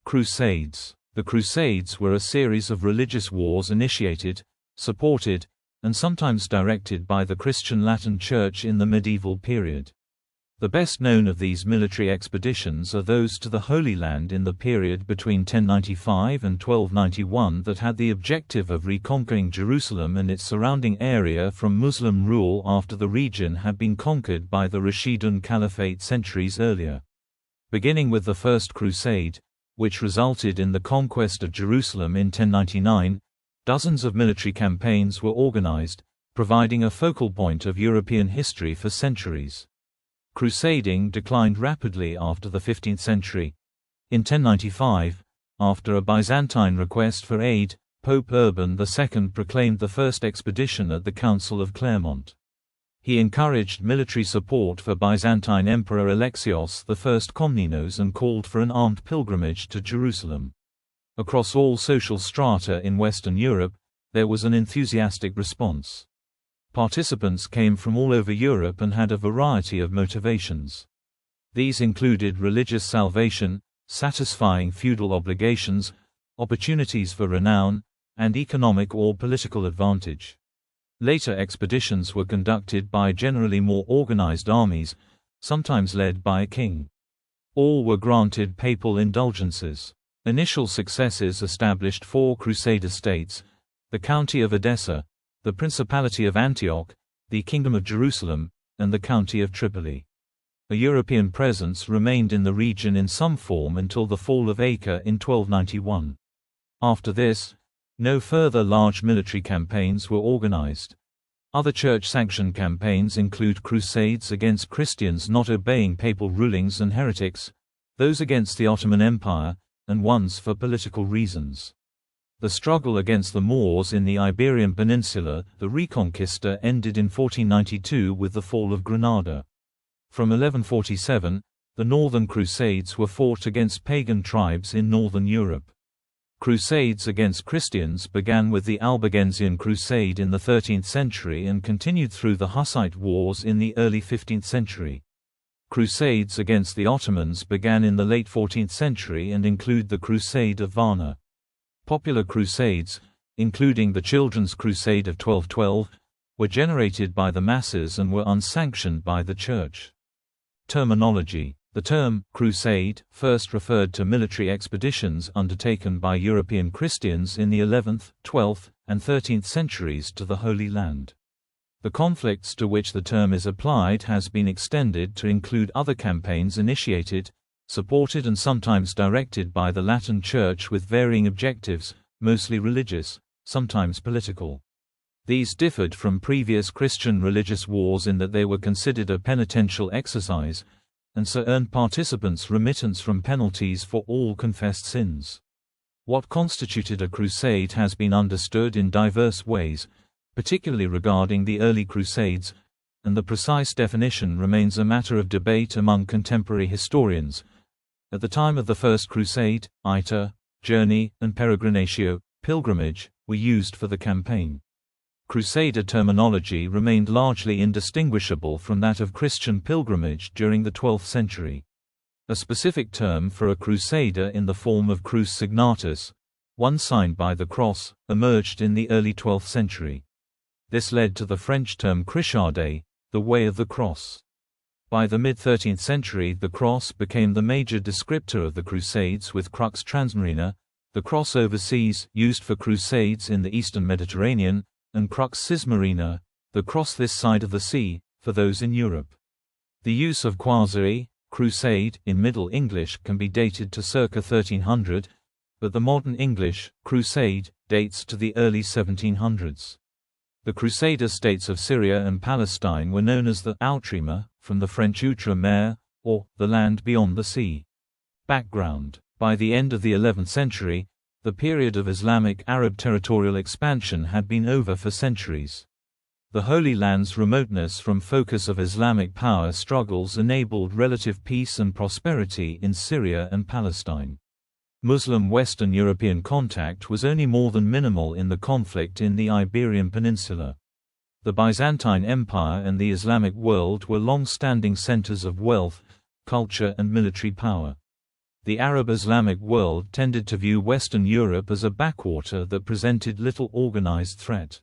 Crusades. The Crusades were a series of religious wars initiated, supported, and sometimes directed by the Christian Latin Church in the medieval period. The best known of these military expeditions are those to the Holy Land in the period between 1095 and 1291 that had the objective of reconquering Jerusalem and its surrounding area from Muslim rule after the region had been conquered by the Rashidun Caliphate centuries earlier. Beginning with the First Crusade, which resulted in the conquest of Jerusalem in 1099, dozens of military campaigns were organized, providing a focal point of European history for centuries. Crusading declined rapidly after the 15th century. In 1095, after a Byzantine request for aid, Pope Urban II proclaimed the first expedition at the Council of Clermont. He encouraged military support for Byzantine Emperor Alexios I Komnenos and called for an armed pilgrimage to Jerusalem. Across all social strata in Western Europe, there was an enthusiastic response. Participants came from all over Europe and had a variety of motivations. These included religious salvation, satisfying feudal obligations, opportunities for renown, and economic or political advantage. Later expeditions were conducted by generally more organized armies, sometimes led by a king. All were granted papal indulgences. Initial successes established 4 Crusader states: the County of Edessa, the Principality of Antioch, the Kingdom of Jerusalem, and the County of Tripoli. A European presence remained in the region in some form until the fall of Acre in 1291. After this, no further large military campaigns were organized. Other church-sanctioned campaigns include crusades against Christians not obeying papal rulings and heretics, those against the Ottoman Empire, and ones for political reasons. The struggle against the Moors in the Iberian Peninsula, the Reconquista, ended in 1492 with the fall of Granada. From 1147, the Northern Crusades were fought against pagan tribes in Northern Europe. Crusades against Christians began with the Albigensian Crusade in the 13th century and continued through the Hussite Wars in the early 15th century. Crusades against the Ottomans began in the late 14th century and include the Crusade of Varna. Popular crusades, including the Children's Crusade of 1212, were generated by the masses and were unsanctioned by the Church. Terminology. The term crusade first referred to military expeditions undertaken by European Christians in the 11th, 12th, and 13th centuries to the Holy Land. The conflicts to which the term is applied has been extended to include other campaigns initiated, supported and sometimes directed by the Latin Church with varying objectives, mostly religious, sometimes political. These differed from previous Christian religious wars in that they were considered a penitential exercise, and so earned participants remittance from penalties for all confessed sins. What constituted a crusade has been understood in diverse ways, particularly regarding the early Crusades, and the precise definition remains a matter of debate among contemporary historians. At the time of the First Crusade, iter, journey, and peregrinatio, pilgrimage, were used for the campaign. Crusader terminology remained largely indistinguishable from that of Christian pilgrimage during the 12th century. A specific term for a crusader in the form of crus signatus, one signed by the cross, emerged in the early 12th century. This led to the French term Crusade, the way of the cross. By the mid-13th century, the cross became the major descriptor of the Crusades, with crux transmarina, the cross overseas, used for crusades in the eastern Mediterranean, and crux cismarina, the cross this side of the sea, for those in Europe. The use of quasare, crusade, in Middle English can be dated to circa 1300, but the modern English, crusade, dates to the early 1700s. The Crusader states of Syria and Palestine were known as the Outre-mer, from the French outre-mer, or the land beyond the sea. Background. By the end of the 11th century, the period of Islamic Arab territorial expansion had been over for centuries. The Holy Land's remoteness from focus of Islamic power struggles enabled relative peace and prosperity in Syria and Palestine. Muslim Western European contact was only more than minimal in the conflict in the Iberian Peninsula. The Byzantine Empire and the Islamic world were long-standing centers of wealth, culture and military power. The Arab Islamic world tended to view Western Europe as a backwater that presented little organized threat.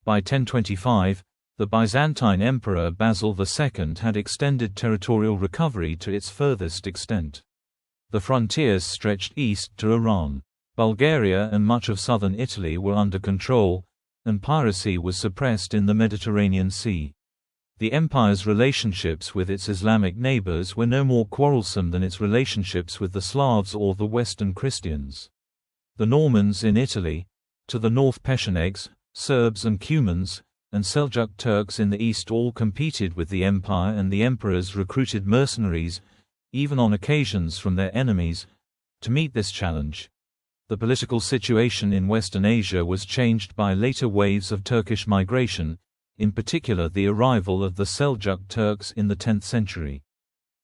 By 1025, the Byzantine Emperor Basil II had extended territorial recovery to its furthest extent. The frontiers stretched east to Iran. Bulgaria and much of southern Italy were under control, and piracy was suppressed in the Mediterranean Sea. The empire's relationships with its Islamic neighbors were no more quarrelsome than its relationships with the Slavs or the Western Christians. The Normans in Italy, to the north Pechenegs, Serbs and Cumans, and Seljuk Turks in the east all competed with the empire, and the emperors recruited mercenaries, even on occasions from their enemies, to meet this challenge. The political situation in Western Asia was changed by later waves of Turkish migration, in particular the arrival of the Seljuk Turks in the 10th century.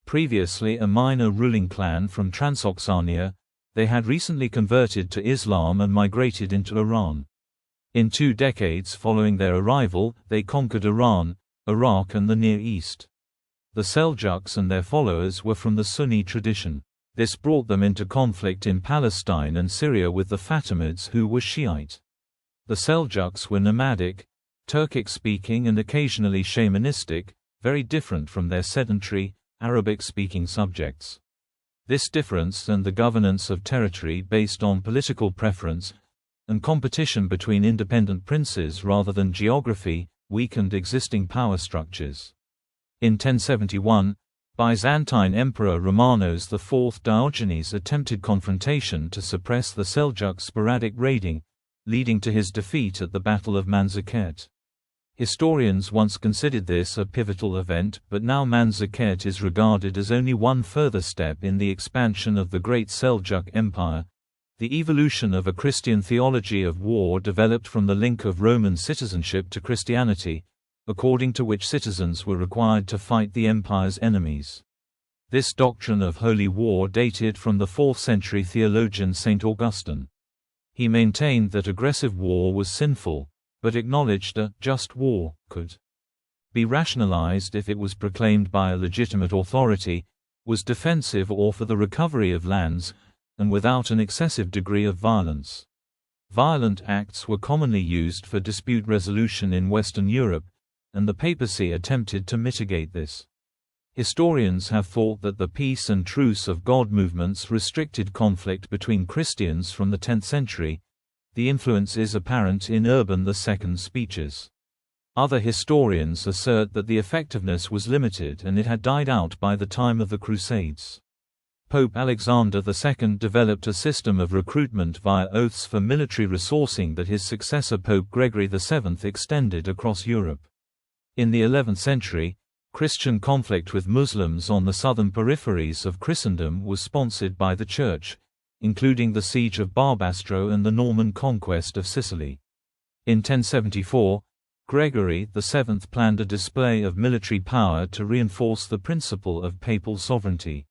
Previously a minor ruling clan from Transoxania, they had recently converted to Islam and migrated into Iran. In 2 decades following their arrival, they conquered Iran, Iraq and the Near East. The Seljuks and their followers were from the Sunni tradition. This brought them into conflict in Palestine and Syria with the Fatimids, who were Shiite. The Seljuks were nomadic, Turkic-speaking and occasionally shamanistic, very different from their sedentary, Arabic-speaking subjects. This difference and the governance of territory based on political preference and competition between independent princes rather than geography, weakened existing power structures. In 1071, Byzantine Emperor Romanos IV Diogenes attempted confrontation to suppress the Seljuk sporadic raiding, leading to his defeat at the Battle of Manzikert. Historians once considered this a pivotal event, but now Manzikert is regarded as only one further step in the expansion of the Great Seljuk Empire. The evolution of a Christian theology of war developed from the link of Roman citizenship to Christianity, according to which citizens were required to fight the empire's enemies. This doctrine of holy war dated from the 4th century theologian St. Augustine. He maintained that aggressive war was sinful, but acknowledged a just war could be rationalized if it was proclaimed by a legitimate authority, was defensive or for the recovery of lands, and without an excessive degree of violence. Violent acts were commonly used for dispute resolution in Western Europe, and the papacy attempted to mitigate this. Historians have thought that the peace and truce of God movements restricted conflict between Christians from the 10th century. The influence is apparent in Urban II's speeches. Other historians assert that the effectiveness was limited and it had died out by the time of the Crusades. Pope Alexander II developed a system of recruitment via oaths for military resourcing that his successor Pope Gregory VII extended across Europe. In the 11th century, Christian conflict with Muslims on the southern peripheries of Christendom was sponsored by the Church, including the siege of Barbastro and the Norman conquest of Sicily. In 1074, Gregory VII planned a display of military power to reinforce the principle of papal sovereignty.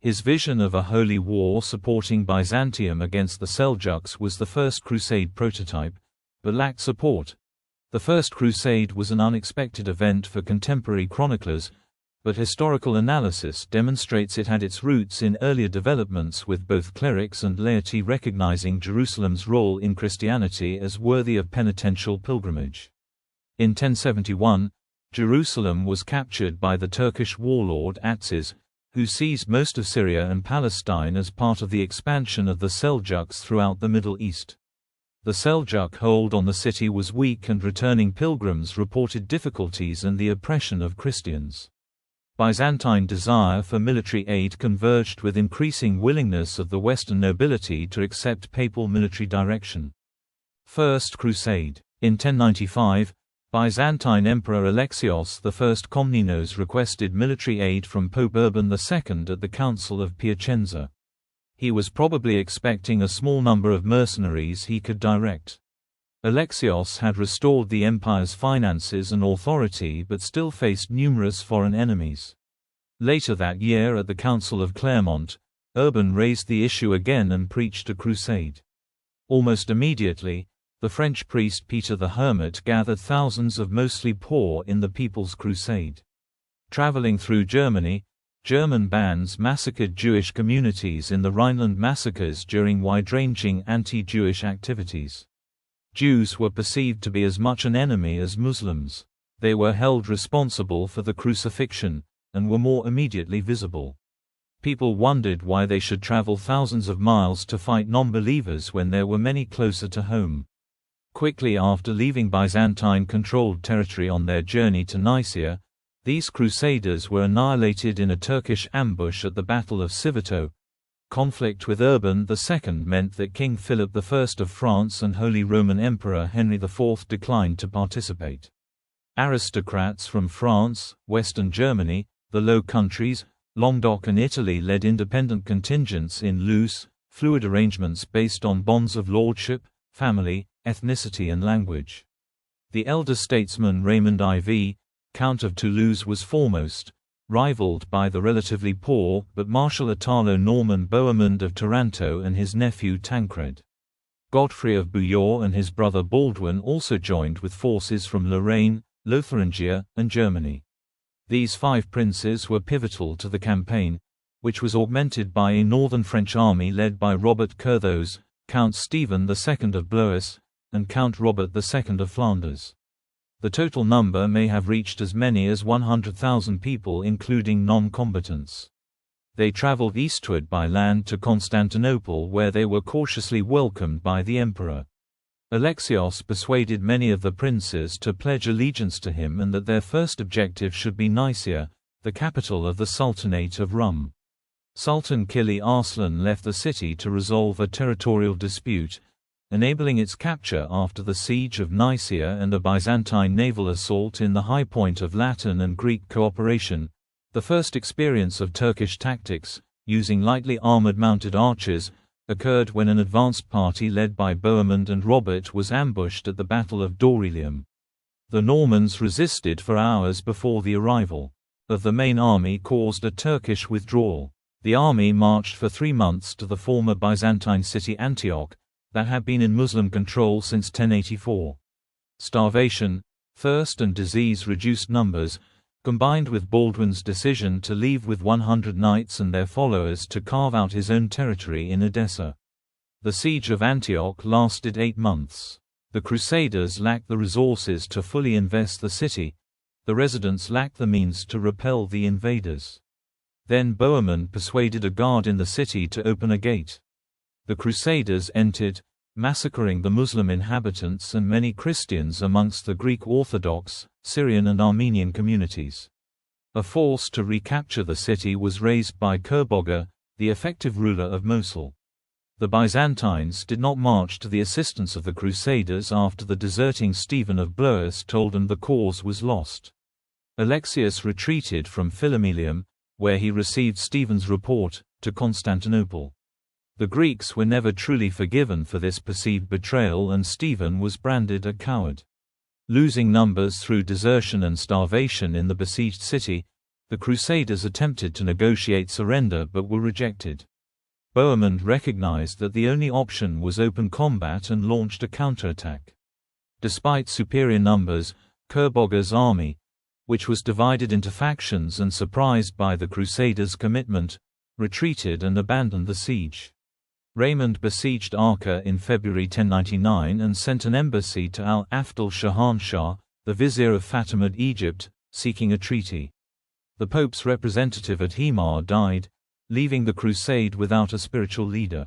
His vision of a holy war supporting Byzantium against the Seljuks was the First Crusade prototype, but lacked support. The First Crusade was an unexpected event for contemporary chroniclers, but historical analysis demonstrates it had its roots in earlier developments, with both clerics and laity recognizing Jerusalem's role in Christianity as worthy of penitential pilgrimage. In 1071, Jerusalem was captured by the Turkish warlord Atsiz, who seized most of Syria and Palestine as part of the expansion of the Seljuks throughout the Middle East. The Seljuk hold on the city was weak and returning pilgrims reported difficulties and the oppression of Christians. Byzantine desire for military aid converged with increasing willingness of the Western nobility to accept papal military direction. First Crusade. In 1095, Byzantine Emperor Alexios I Komnenos requested military aid from Pope Urban II at the Council of Piacenza. He was probably expecting a small number of mercenaries he could direct. Alexios had restored the empire's finances and authority but still faced numerous foreign enemies. Later that year at the Council of Clermont, Urban raised the issue again and preached a crusade. Almost immediately, the French priest Peter the Hermit gathered thousands of mostly poor in the People's Crusade. Traveling through Germany, German bands massacred Jewish communities in the Rhineland massacres during wide-ranging anti-Jewish activities. Jews were perceived to be as much an enemy as Muslims. They were held responsible for the crucifixion, and were more immediately visible. People wondered why they should travel thousands of miles to fight non-believers when there were many closer to home. Quickly after leaving Byzantine-controlled territory on their journey to Nicaea, these crusaders were annihilated in a Turkish ambush at the Battle of Civito. Conflict with Urban II meant that King Philip I of France and Holy Roman Emperor Henry IV declined to participate. Aristocrats from France, Western Germany, the Low Countries, Languedoc and Italy led independent contingents in loose, fluid arrangements based on bonds of lordship, family, ethnicity and language. The elder statesman Raymond IV, Count of Toulouse, was foremost, rivaled by the relatively poor but martial Italo-Norman Bohemond of Taranto and his nephew Tancred. Godfrey of Bouillon and his brother Baldwin also joined with forces from Lorraine, Lotharingia, and Germany. These 5 princes were pivotal to the campaign, which was augmented by a northern French army led by Robert Curthose, Count Stephen II of Blois, and Count Robert II of Flanders. The total number may have reached as many as 100,000 people, including non-combatants. They traveled eastward by land to Constantinople, where they were cautiously welcomed by the emperor. Alexios persuaded many of the princes to pledge allegiance to him and that their first objective should be Nicaea, the capital of the Sultanate of Rum. Sultan Kili Arslan left the city to resolve a territorial dispute, enabling its capture after the siege of Nicaea and a Byzantine naval assault in the high point of Latin and Greek cooperation, the first experience of Turkish tactics, using lightly armored mounted archers, occurred when an advanced party led by Bohemond and Robert was ambushed at the Battle of Dorylaeum. The Normans resisted for hours before the arrival of the main army caused a Turkish withdrawal. The army marched for 3 months to the former Byzantine city Antioch, that had been in Muslim control since 1084. Starvation, thirst and disease reduced numbers, combined with Baldwin's decision to leave with 100 knights and their followers to carve out his own territory in Edessa. The siege of Antioch lasted 8 months. The Crusaders lacked the resources to fully invest the city. The residents lacked the means to repel the invaders. Then Bohemond persuaded a guard in the city to open a gate. The Crusaders entered, massacring the Muslim inhabitants and many Christians amongst the Greek Orthodox, Syrian and Armenian communities. A force to recapture the city was raised by Kerboga, the effective ruler of Mosul. The Byzantines did not march to the assistance of the Crusaders after the deserting Stephen of Blois told them the cause was lost. Alexius retreated from Philomelium, where he received Stephen's report, to Constantinople. The Greeks were never truly forgiven for this perceived betrayal, and Stephen was branded a coward. Losing numbers through desertion and starvation in the besieged city, the Crusaders attempted to negotiate surrender but were rejected. Bohemond recognized that the only option was open combat and launched a counterattack. Despite superior numbers, Kerboga's army, which was divided into factions and surprised by the Crusaders' commitment, retreated and abandoned the siege. Raymond besieged Acre in February 1099 and sent an embassy to Al-Afdal Shahanshah, the vizier of Fatimid Egypt, seeking a treaty. The Pope's representative at Himar died, leaving the crusade without a spiritual leader.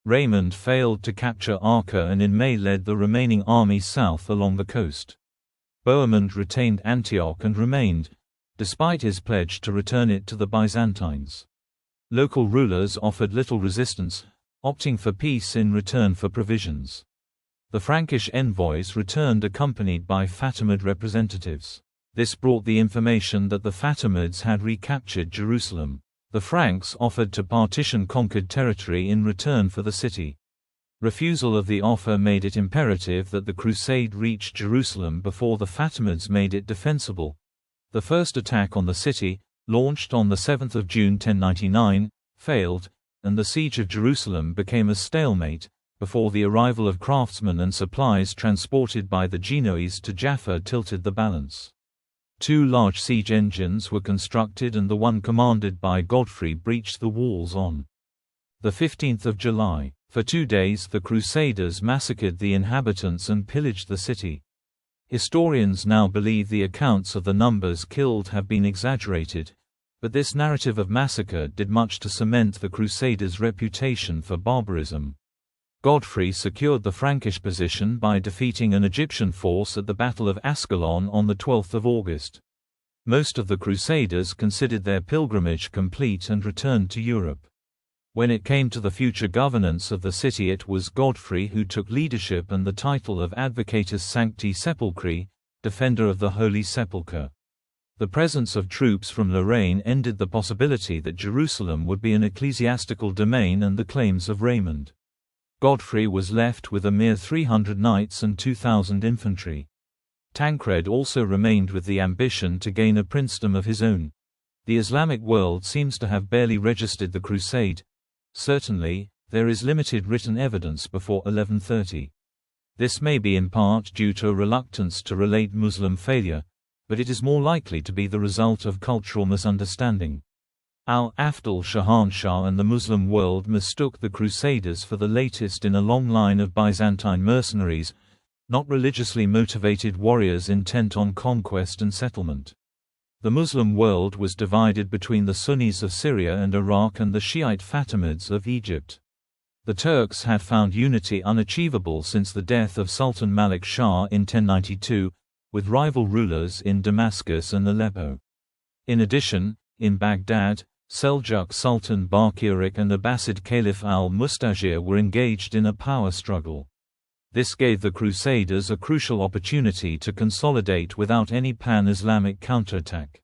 Raymond failed to capture Acre and in May led the remaining army south along the coast. Bohemond retained Antioch and remained, despite his pledge to return it to the Byzantines. Local rulers offered little resistance, opting for peace in return for provisions. The Frankish envoys returned accompanied by Fatimid representatives. This brought the information that the Fatimids had recaptured Jerusalem. The Franks offered to partition conquered territory in return for the city. Refusal of the offer made it imperative that the crusade reach Jerusalem before the Fatimids made it defensible. The first attack on the city, launched on the 7th of June 1099, failed, and the siege of Jerusalem became a stalemate, before the arrival of craftsmen and supplies transported by the Genoese to Jaffa tilted the balance. 2 large siege engines were constructed and the one commanded by Godfrey breached the walls on the 15th of July. For 2 days the Crusaders massacred the inhabitants and pillaged the city. Historians now believe the accounts of the numbers killed have been exaggerated, but this narrative of massacre did much to cement the Crusaders' reputation for barbarism. Godfrey secured the Frankish position by defeating an Egyptian force at the Battle of Ascalon on 12 August. Most of the Crusaders considered their pilgrimage complete and returned to Europe. When it came to the future governance of the city, it was Godfrey who took leadership and the title of Advocatus Sancti Sepulchri, defender of the Holy Sepulchre. The presence of troops from Lorraine ended the possibility that Jerusalem would be an ecclesiastical domain and the claims of Raymond. Godfrey was left with a mere 300 knights and 2,000 infantry. Tancred also remained with the ambition to gain a princedom of his own. The Islamic world seems to have barely registered the crusade. Certainly, there is limited written evidence before 1130. This may be in part due to a reluctance to relate Muslim failure, but it is more likely to be the result of cultural misunderstanding. Al-Afdal Shahanshah and the Muslim world mistook the Crusaders for the latest in a long line of Byzantine mercenaries, not religiously motivated warriors intent on conquest and settlement. The Muslim world was divided between the Sunnis of Syria and Iraq and the Shiite Fatimids of Egypt. The Turks had found unity unachievable since the death of Sultan Malik Shah in 1092, with rival rulers in Damascus and Aleppo. In addition, in Baghdad, Seljuk Sultan Barkirik and Abbasid Caliph al-Mustajir were engaged in a power struggle. This gave the Crusaders a crucial opportunity to consolidate without any pan-Islamic counterattack.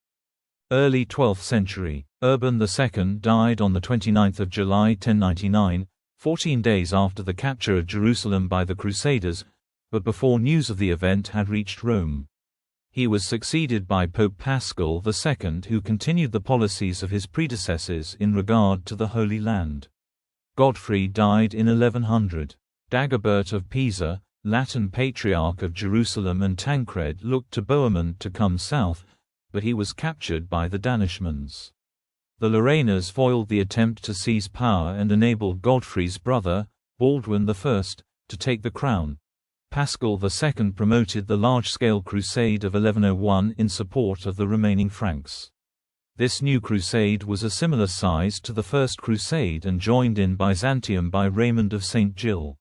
Early 12th century, Urban II died on 29 July 1099, 14 days after the capture of Jerusalem by the Crusaders, but before news of the event had reached Rome. He was succeeded by Pope Paschal II, who continued the policies of his predecessors in regard to the Holy Land. Godfrey died in 1100. Dagobert of Pisa, Latin Patriarch of Jerusalem, and Tancred looked to Bohemond to come south, but he was captured by the Danishmends. The Lorrainers foiled the attempt to seize power and enabled Godfrey's brother, Baldwin I, to take the crown. Paschal II promoted the large-scale crusade of 1101 in support of the remaining Franks. This new crusade was a similar size to the First Crusade and joined in Byzantium by Raymond of St. Gilles.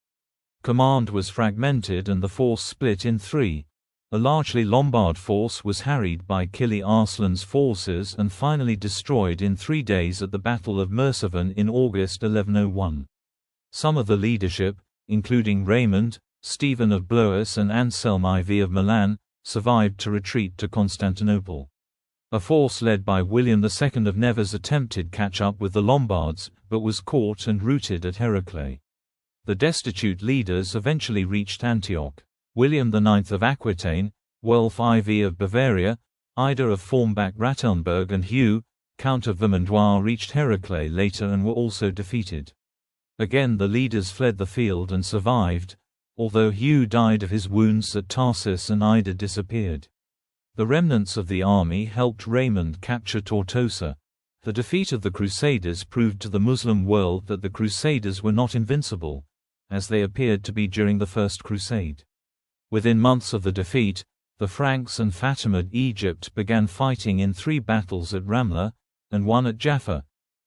Command was fragmented and the force split in 3. A largely Lombard force was harried by Kili Arslan's forces and finally destroyed in 3 days at the Battle of Merciven in August 1101. Some of the leadership, including Raymond, Stephen of Blois and Anselm IV of Milan, survived to retreat to Constantinople. A force led by William II of Nevers attempted catch up with the Lombards, but was caught and routed at Heraclea. The destitute leaders eventually reached Antioch. William IX of Aquitaine, Wulf IV of Bavaria, Ida of Formbach-Rattenberg and Hugh, Count of Vermandois reached Heraclea later and were also defeated. Again the leaders fled the field and survived, although Hugh died of his wounds at Tarsus and Ida disappeared. The remnants of the army helped Raymond capture Tortosa. The defeat of the Crusaders proved to the Muslim world that the Crusaders were not invincible, as they appeared to be during the First Crusade. Within months of the defeat, the Franks and Fatimid Egypt began fighting in 3 battles at Ramla, and 1 at Jaffa.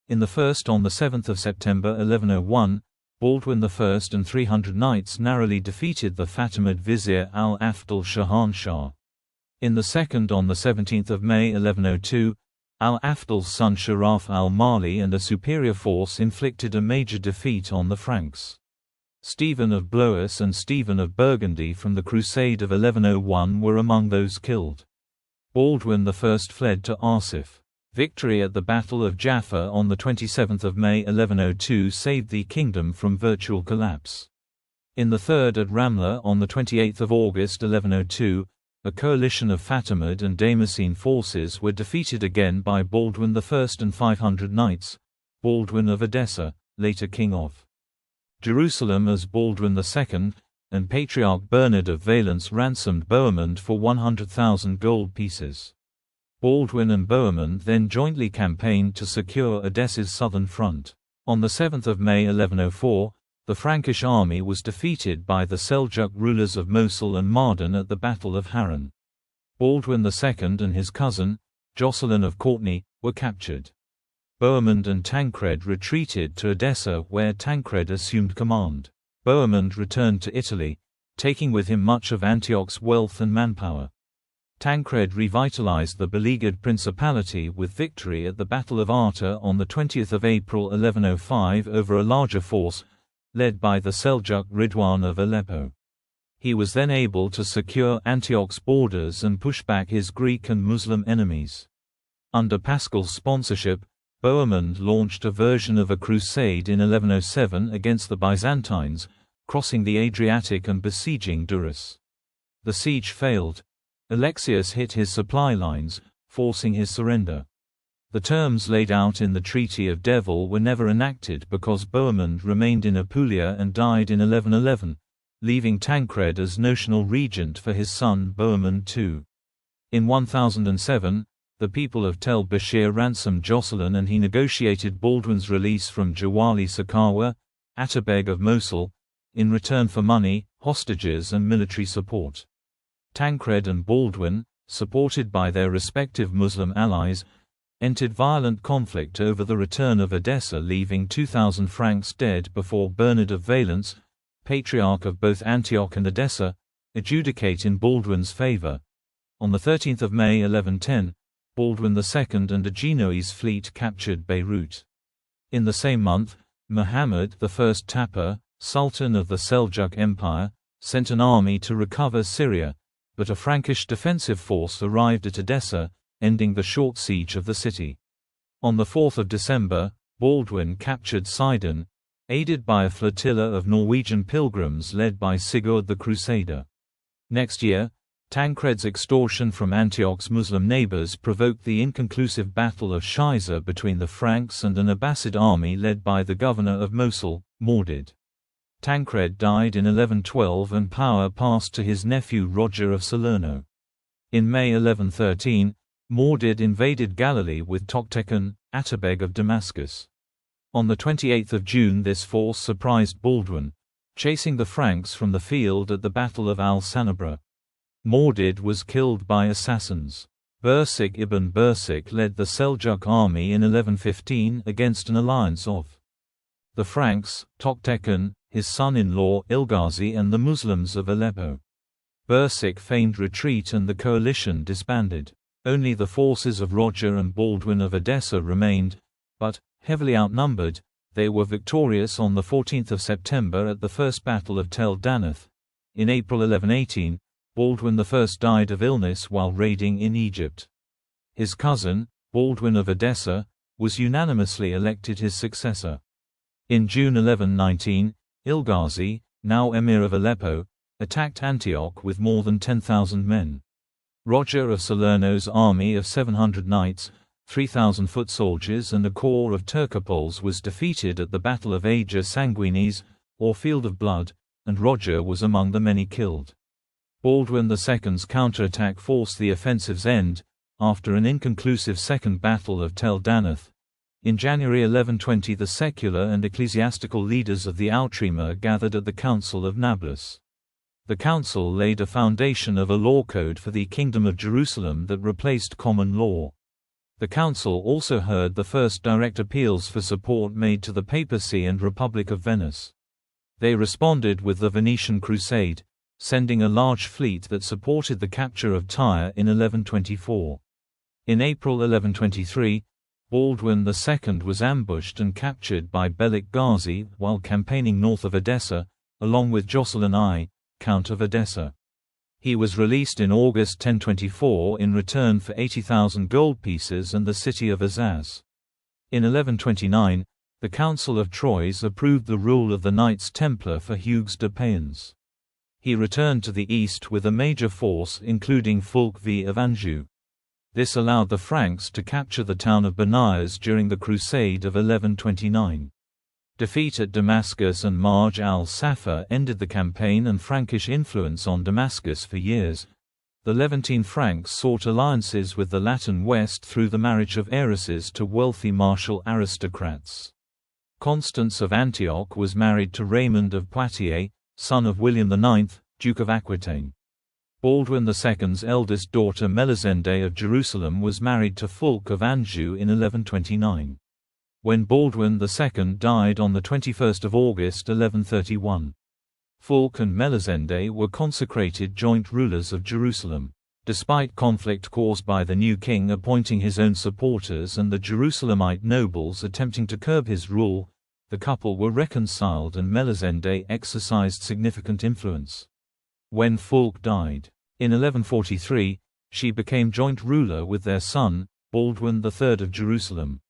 In the first on 7 September 1101, Baldwin I and 300 knights narrowly defeated the Fatimid vizier Al-Afdal Shahanshah. In the second on 17 May 1102, Al-Afdal's son Sharaf al-Mali and a superior force inflicted a major defeat on the Franks. Stephen of Blois and Stephen of Burgundy from the Crusade of 1101 were among those killed. Baldwin I fled to Arsif. Victory at the Battle of Jaffa on 27 May 1102 saved the kingdom from virtual collapse. In the third at Ramla on 28 August 1102, a coalition of Fatimid and Damascene forces were defeated again by Baldwin I and 500 knights, Baldwin of Edessa, later king of Jerusalem as Baldwin II, and Patriarch Bernard of Valence ransomed Bohemond for 100,000 gold pieces. Baldwin and Bohemond then jointly campaigned to secure Edessa's southern front. On 7 May 1104, the Frankish army was defeated by the Seljuk rulers of Mosul and Mardin at the Battle of Harran. Baldwin II and his cousin, Jocelyn of Courtenay, were captured. Bohemond and Tancred retreated to Edessa, where Tancred assumed command. Bohemond returned to Italy, taking with him much of Antioch's wealth and manpower. Tancred revitalized the beleaguered principality with victory at the Battle of Arta on 20 April 1105 over a larger force, led by the Seljuk Ridwan of Aleppo. He was then able to secure Antioch's borders and push back his Greek and Muslim enemies. Under Pascal's sponsorship, Bohemond launched a version of a crusade in 1107 against the Byzantines, crossing the Adriatic and besieging Durrës. The siege failed. Alexius hit his supply lines, forcing his surrender. The terms laid out in the Treaty of Devil were never enacted because Bohemond remained in Apulia and died in 1111, leaving Tancred as notional regent for his son Bohemond II. In 1007, the people of Tel Bashir ransomed Jocelyn and he negotiated Baldwin's release from Jawali Sakawa, Atabeg of Mosul, in return for money, hostages and military support. Tancred and Baldwin, supported by their respective Muslim allies, entered violent conflict over the return of Edessa, leaving 2,000 Franks dead before Bernard of Valence, patriarch of both Antioch and Edessa, adjudicate in Baldwin's favor. On 13 May 1110, Baldwin II and a Genoese fleet captured Beirut. In the same month, Muhammad I Tapa, Sultan of the Seljuk Empire, sent an army to recover Syria, but a Frankish defensive force arrived at Edessa, ending the short siege of the city. On 4 December, Baldwin captured Sidon, aided by a flotilla of Norwegian pilgrims led by Sigurd the Crusader. Next year, Tancred's extortion from Antioch's Muslim neighbors provoked the inconclusive Battle of Shiza between the Franks and an Abbasid army led by the governor of Mosul, Nūr-ad-Din. Tancred died in 1112 and power passed to his nephew Roger of Salerno. In May 1113, Nūr-ad-Din invaded Galilee with Toktekon, Atabeg of Damascus. On 28 June this force surprised Baldwin, chasing the Franks from the field at the Battle of Al-Sanabra. Nūr-ad-Din was killed by assassins. Bursik ibn Bursik led the Seljuk army in 1115 against an alliance of the Franks, Toktekon, his son-in-law Ilghazi and the Muslims of Aleppo. Bursik feigned retreat and the coalition disbanded. Only the forces of Roger and Baldwin of Edessa remained, but, heavily outnumbered, they were victorious on 14 September at the First Battle of Tel Danath. In April 1118, Baldwin I died of illness while raiding in Egypt. His cousin, Baldwin of Edessa, was unanimously elected his successor. In June 1119, Ilghazi, now emir of Aleppo, attacked Antioch with more than 10,000 men. Roger of Salerno's army of 700 knights, 3,000 foot soldiers and a corps of Turcopoles was defeated at the Battle of Ager Sanguinis, or Field of Blood, and Roger was among the many killed. Baldwin II's counterattack forced the offensive's end, after an inconclusive Second Battle of Tel Danath. In January 1120 the secular and ecclesiastical leaders of the Outremer gathered at the Council of Nablus. The council laid a foundation of a law code for the Kingdom of Jerusalem that replaced common law. The council also heard the first direct appeals for support made to the papacy and Republic of Venice. They responded with the Venetian Crusade, sending a large fleet that supported the capture of Tyre in 1124. In April 1123, Baldwin II was ambushed and captured by Belik Ghazi while campaigning north of Edessa, along with Jocelyn I, Count of Edessa. He was released in August 1024 in return for 80,000 gold pieces and the city of Azaz. In 1129, the Council of Troyes approved the rule of the Knights Templar for Hugues de Payens. He returned to the east with a major force including Fulk V of Anjou. This allowed the Franks to capture the town of Benias during the Crusade of 1129. Defeat at Damascus and Marj al-Safa ended the campaign and Frankish influence on Damascus for years. The Levantine Franks sought alliances with the Latin West through the marriage of heiresses to wealthy martial aristocrats. Constance of Antioch was married to Raymond of Poitiers, son of William IX, Duke of Aquitaine. Baldwin II's eldest daughter Melisende of Jerusalem was married to Fulk of Anjou in 1129. When Baldwin II died on 21 August 1131. Fulk and Melisende were consecrated joint rulers of Jerusalem. Despite conflict caused by the new king appointing his own supporters and the Jerusalemite nobles attempting to curb his rule, the couple were reconciled and Melisende exercised significant influence. When Fulk died in 1143, she became joint ruler with their son, Baldwin III of Jerusalem.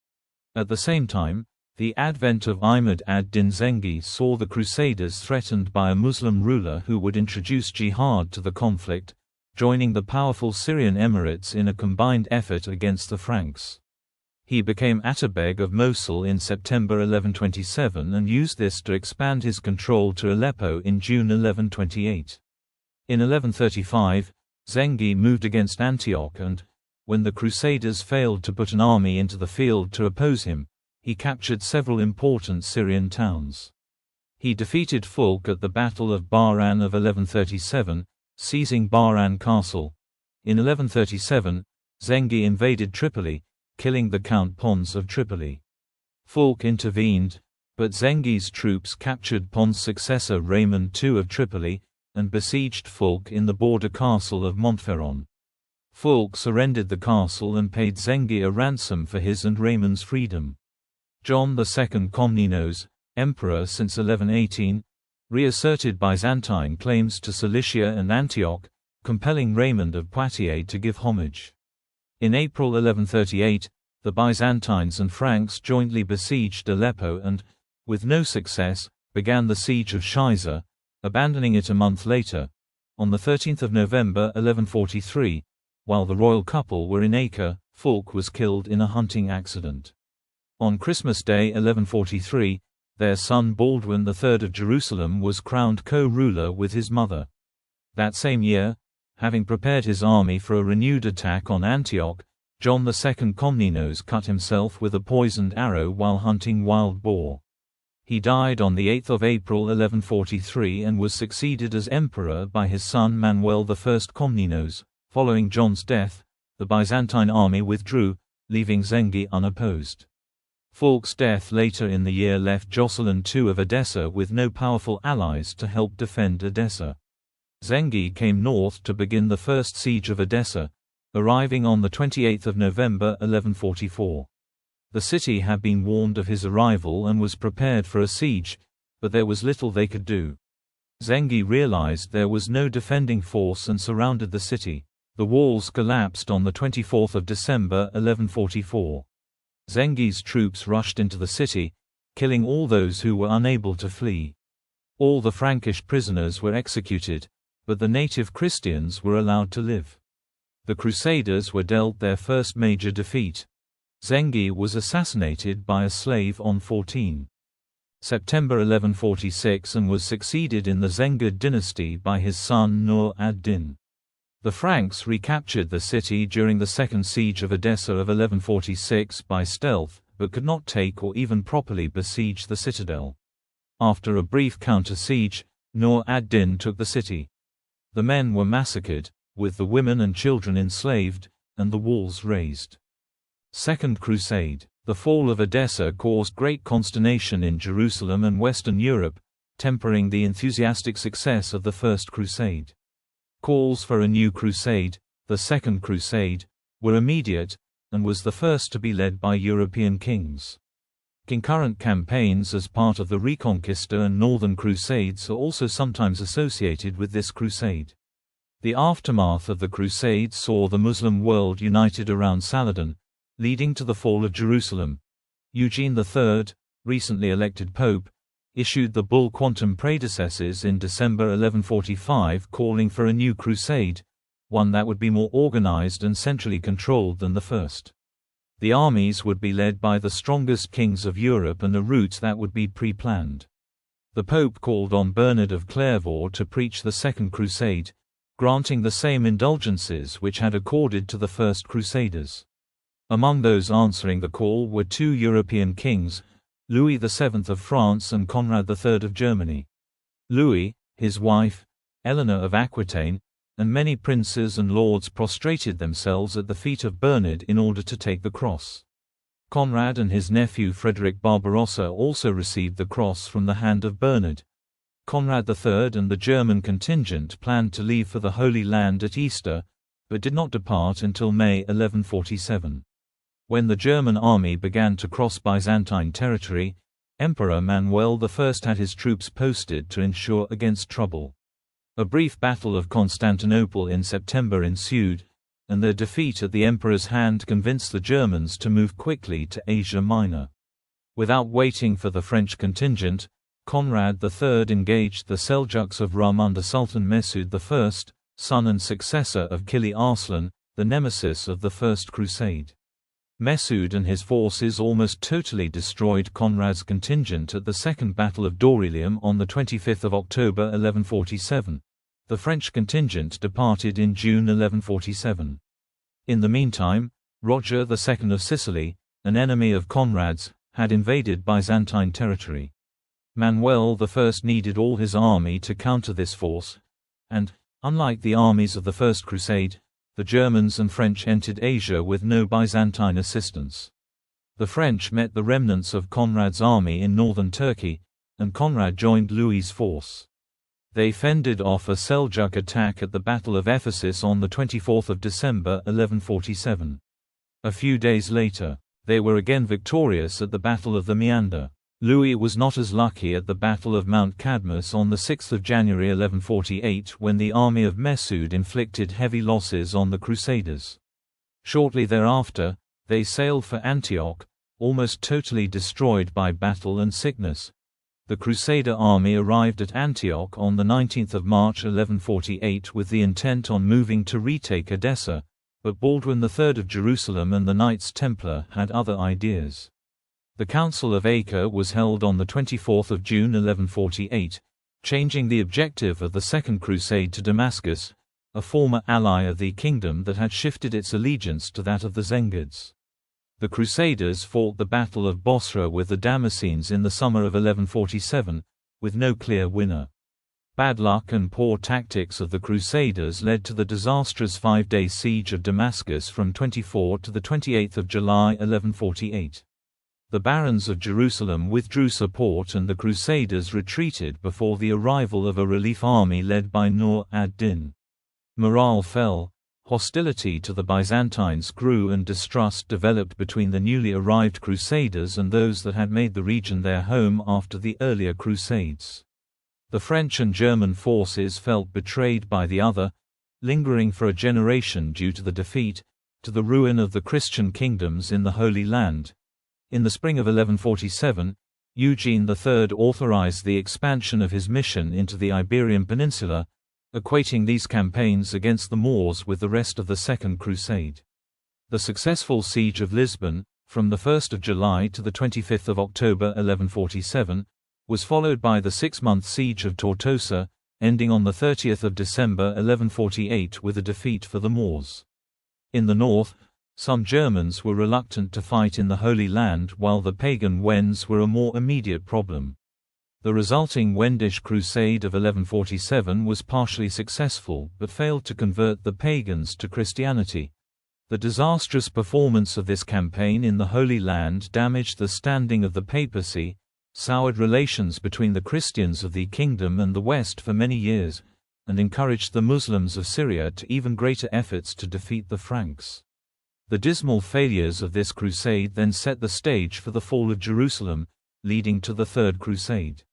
At the same time, the advent of Nūr-ad-Din Zengi saw the Crusaders threatened by a Muslim ruler who would introduce jihad to the conflict, joining the powerful Syrian Emirates in a combined effort against the Franks. He became Atabeg of Mosul in September 1127 and used this to expand his control to Aleppo in June 1128. In 1135, Zengi moved against Antioch and, when the Crusaders failed to put an army into the field to oppose him, he captured several important Syrian towns. He defeated Fulk at the Battle of Bahran of 1137, seizing Bahran Castle. In 1137, Zengi invaded Tripoli, killing the Count Pons of Tripoli. Fulk intervened, but Zengi's troops captured Pons' successor Raymond II of Tripoli, and besieged Fulk in the border castle of Montferrand. Fulk surrendered the castle and paid Zengi a ransom for his and Raymond's freedom. John II Komnenos, emperor since 1118, reasserted Byzantine claims to Cilicia and Antioch, compelling Raymond of Poitiers to give homage. In April 1138, the Byzantines and Franks jointly besieged Aleppo and, with no success, began the siege of Shiza, abandoning it a month later. On 13 November 1143, while the royal couple were in Acre, Fulk was killed in a hunting accident. On Christmas Day 1143, their son Baldwin III of Jerusalem was crowned co-ruler with his mother. That same year, having prepared his army for a renewed attack on Antioch, John II Komnenos cut himself with a poisoned arrow while hunting wild boar. He died on 8 April 1143 and was succeeded as emperor by his son Manuel I Komnenos. Following John's death, the Byzantine army withdrew, leaving Zengi unopposed. Fulk's death later in the year left Jocelyn II of Edessa with no powerful allies to help defend Edessa. Zengi came north to begin the first siege of Edessa, arriving on 28 November 1144. The city had been warned of his arrival and was prepared for a siege, but there was little they could do. Zengi realized there was no defending force and surrounded the city. The walls collapsed on 24 December 1144. Zengi's troops rushed into the city, killing all those who were unable to flee. All the Frankish prisoners were executed, but the native Christians were allowed to live. The Crusaders were dealt their first major defeat. Zengi was assassinated by a slave on 14 September 1146 and was succeeded in the Zengid dynasty by his son Nūr-ad-Din. The Franks recaptured the city during the Second Siege of Edessa of 1146 by stealth, but could not take or even properly besiege the citadel. After a brief counter-siege, Nūr-ad-Din took the city. The men were massacred, with the women and children enslaved, and the walls razed. Second Crusade. The fall of Edessa caused great consternation in Jerusalem and Western Europe, tempering the enthusiastic success of the First Crusade. Calls for a new crusade, the Second Crusade, were immediate, and was the first to be led by European kings. Concurrent campaigns as part of the Reconquista and Northern Crusades are also sometimes associated with this crusade. The aftermath of the Crusades saw the Muslim world united around Saladin, leading to the fall of Jerusalem. Eugene III, recently elected pope, issued the bull Quantum Predecesses in December 1145 calling for a new crusade, one that would be more organized and centrally controlled than the first. The armies would be led by the strongest kings of Europe and a route that would be pre-planned. The Pope called on Bernard of Clairvaux to preach the Second Crusade, granting the same indulgences which had accorded to the first Crusaders. Among those answering the call were two European kings, Louis VII of France and Conrad III of Germany. Louis, his wife, Eleanor of Aquitaine, and many princes and lords prostrated themselves at the feet of Bernard in order to take the cross. Conrad and his nephew Frederick Barbarossa also received the cross from the hand of Bernard. Conrad III and the German contingent planned to leave for the Holy Land at Easter, but did not depart until May 1147. When the German army began to cross Byzantine territory, Emperor Manuel I had his troops posted to ensure against trouble. A brief battle of Constantinople in September ensued, and their defeat at the emperor's hand convinced the Germans to move quickly to Asia Minor. Without waiting for the French contingent, Conrad III engaged the Seljuks of Rum under Sultan Mesud I, son and successor of Kili Arslan, the nemesis of the First Crusade. Mesud and his forces almost totally destroyed Conrad's contingent at the Second Battle of Dorylaeum on 25 October 1147. The French contingent departed in June 1147. In the meantime, Roger II of Sicily, an enemy of Conrad's, had invaded Byzantine territory. Manuel I needed all his army to counter this force, and, unlike the armies of the First Crusade, the Germans and French entered Asia with no Byzantine assistance. The French met the remnants of Conrad's army in northern Turkey, and Conrad joined Louis's force. They fended off a Seljuk attack at the Battle of Ephesus on 24 December 1147. A few days later, they were again victorious at the Battle of the Meander. Louis was not as lucky at the Battle of Mount Cadmus on 6 January 1148 when the army of Mesud inflicted heavy losses on the Crusaders. Shortly thereafter, they sailed for Antioch, almost totally destroyed by battle and sickness. The Crusader army arrived at Antioch on 19 March 1148 with the intent on moving to retake Edessa, but Baldwin III of Jerusalem and the Knights Templar had other ideas. The Council of Acre was held on 24 June 1148, changing the objective of the Second Crusade to Damascus, a former ally of the kingdom that had shifted its allegiance to that of the Zengids. The Crusaders fought the Battle of Bosra with the Damascenes in the summer of 1147, with no clear winner. Bad luck and poor tactics of the Crusaders led to the disastrous 5-day siege of Damascus from 24 to 28 July 1148. The barons of Jerusalem withdrew support and the Crusaders retreated before the arrival of a relief army led by Nūr-ad-Din. Morale fell, hostility to the Byzantines grew and distrust developed between the newly arrived Crusaders and those that had made the region their home after the earlier Crusades. The French and German forces felt betrayed by the other, lingering for a generation due to the defeat, to the ruin of the Christian kingdoms in the Holy Land. In the spring of 1147, Eugene III authorized the expansion of his mission into the Iberian Peninsula, equating these campaigns against the Moors with the rest of the Second Crusade. The successful siege of Lisbon, from 1 July to 25 October 1147, was followed by the 6-month siege of Tortosa, ending on 30 December 1148 with a defeat for the Moors. In the north, some Germans were reluctant to fight in the Holy Land while the pagan Wends were a more immediate problem. The resulting Wendish Crusade of 1147 was partially successful but failed to convert the pagans to Christianity. The disastrous performance of this campaign in the Holy Land damaged the standing of the papacy, soured relations between the Christians of the kingdom and the West for many years, and encouraged the Muslims of Syria to even greater efforts to defeat the Franks. The dismal failures of this crusade then set the stage for the fall of Jerusalem, leading to the Third Crusade.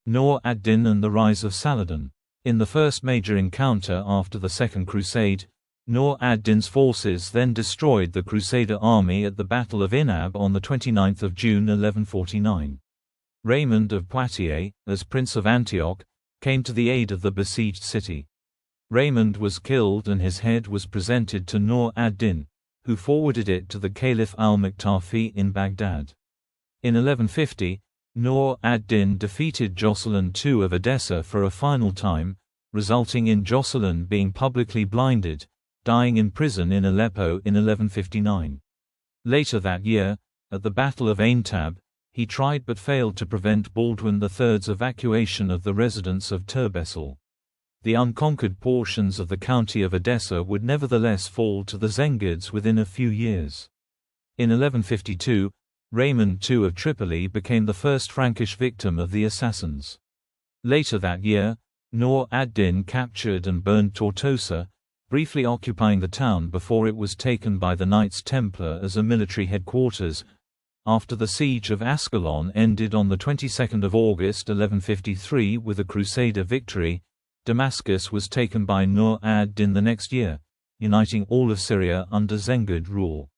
Nūr-ad-Din and the rise of Saladin. In the first major encounter after the Second Crusade, Nūr-ad-Din's forces then destroyed the Crusader army at the Battle of Inab on 29 June 1149. Raymond of Poitiers, as Prince of Antioch, came to the aid of the besieged city. Raymond was killed and his head was presented to Nūr-ad-Din, who forwarded it to the Caliph al-Muqtafi in Baghdad. In 1150, Nūr-ad-Din defeated Jocelyn II of Edessa for a final time, resulting in Jocelyn being publicly blinded, dying in prison in Aleppo in 1159. Later that year, at the Battle of Aintab, he tried but failed to prevent Baldwin III's evacuation of the residents of Turbessel. The unconquered portions of the county of Edessa would nevertheless fall to the Zengids within a few years. In 1152, Raymond II of Tripoli became the first Frankish victim of the assassins. Later that year, Nūr-ad-Din captured and burned Tortosa, briefly occupying the town before it was taken by the Knights Templar as a military headquarters. After the siege of Ascalon ended on the 22nd of August 1153 with a Crusader victory, Damascus was taken by Nūr-ad-Din the next year, uniting all of Syria under Zengid rule.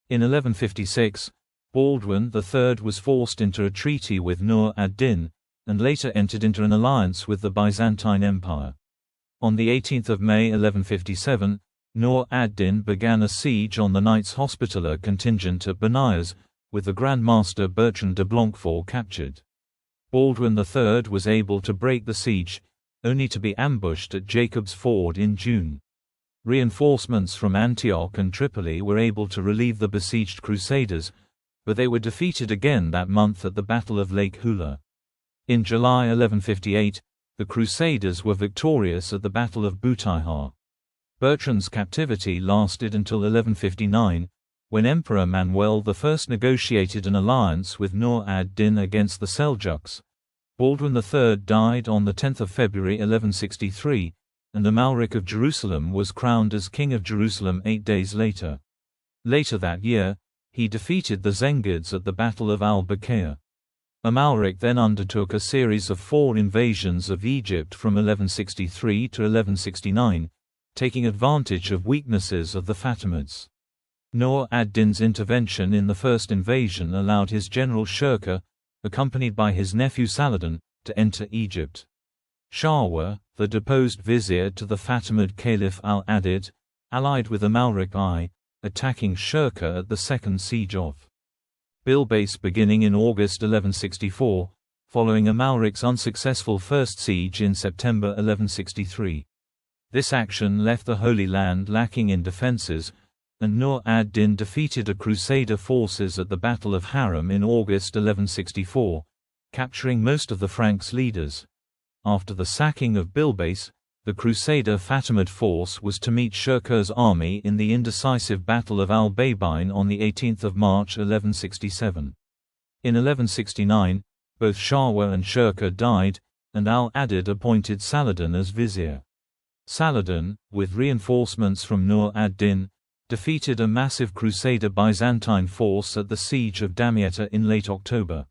In 1156, Baldwin III was forced into a treaty with Nūr-ad-Din, and later entered into an alliance with the Byzantine Empire. On 18 May 1157, Nūr-ad-Din began a siege on the Knights Hospitaller contingent at Benias, with the Grand Master Bertrand de Blanquefort captured. Baldwin III was able to break the siege, only to be ambushed at Jacob's Ford in June. Reinforcements from Antioch and Tripoli were able to relieve the besieged Crusaders, but they were defeated again that month at the Battle of Lake Hula. In July 1158, the Crusaders were victorious at the Battle of Butayha. Bertrand's captivity lasted until 1159, when Emperor Manuel I negotiated an alliance with Nūr-ad-Din against the Seljuks. Baldwin III died on 10 February 1163, and Amalric of Jerusalem was crowned as King of Jerusalem 8 days later. Later that year, he defeated the Zengids at the Battle of al-Baqiyah. Amalric then undertook a series of 4 invasions of Egypt from 1163 to 1169, taking advantage of weaknesses of the Fatimids. Nūr-ad-Din's intervention in the first invasion allowed his general Shirkuh, accompanied by his nephew Saladin, to enter Egypt. Shawwar, the deposed vizier to the Fatimid Caliph al-Adid, allied with Amalric I, attacking Shirkuh at the second siege of Bilbais beginning in August 1164, following Amalric's unsuccessful first siege in September 1163. This action left the Holy Land lacking in defenses, and Nūr-ad-Din defeated a Crusader forces at the Battle of Haram in August 1164, capturing most of the Franks' leaders. After the sacking of Bilbais, the Crusader Fatimid force was to meet Shirkuh's army in the indecisive Battle of al-Baybine on 18 March 1167. In 1169, both Shawwar and Shirkuh died, and al-Adid appointed Saladin as vizier. Saladin, with reinforcements from Nūr-ad-Din, defeated a massive Crusader Byzantine force at the siege of Damietta in late October.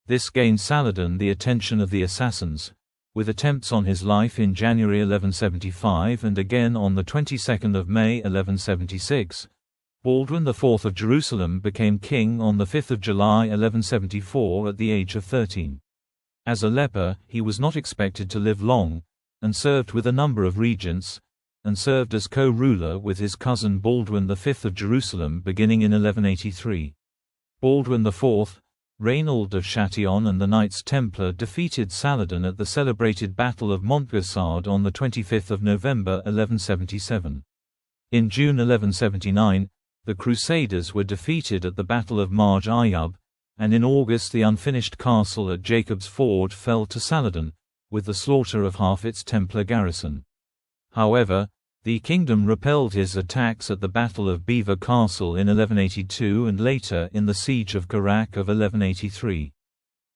This gained Saladin the attention of the assassins, with attempts on his life in January 1175 and again on the 22nd of May 1176. Baldwin IV of Jerusalem became king on the 5th of July 1174 at the age of 13. As a leper, he was not expected to live long, and served with a number of regents, and served as co-ruler with his cousin Baldwin V of Jerusalem beginning in 1183. Baldwin IV, Raynald of Châtillon and the Knights Templar defeated Saladin at the celebrated Battle of Montgessard on 25 November 1177. In June 1179, the Crusaders were defeated at the Battle of Marj Ayyub, and in August the unfinished castle at Jacob's Ford fell to Saladin, with the slaughter of half its Templar garrison. However, the kingdom repelled his attacks at the Battle of Beaver Castle in 1182 and later in the Siege of Kerak of 1183.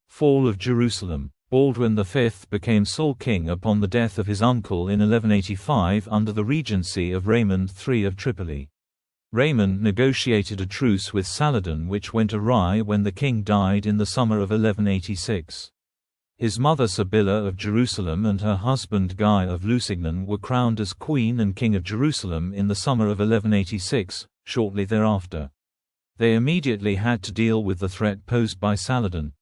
Fall of Jerusalem. Baldwin V became sole king upon the death of his uncle in 1185 under the regency of Raymond III of Tripoli. Raymond negotiated a truce with Saladin which went awry when the king died in the summer of 1186. His mother Sibylla of Jerusalem and her husband Guy of Lusignan were crowned as Queen and King of Jerusalem in the summer of 1186, shortly thereafter. They immediately had to deal with the threat posed by Saladin.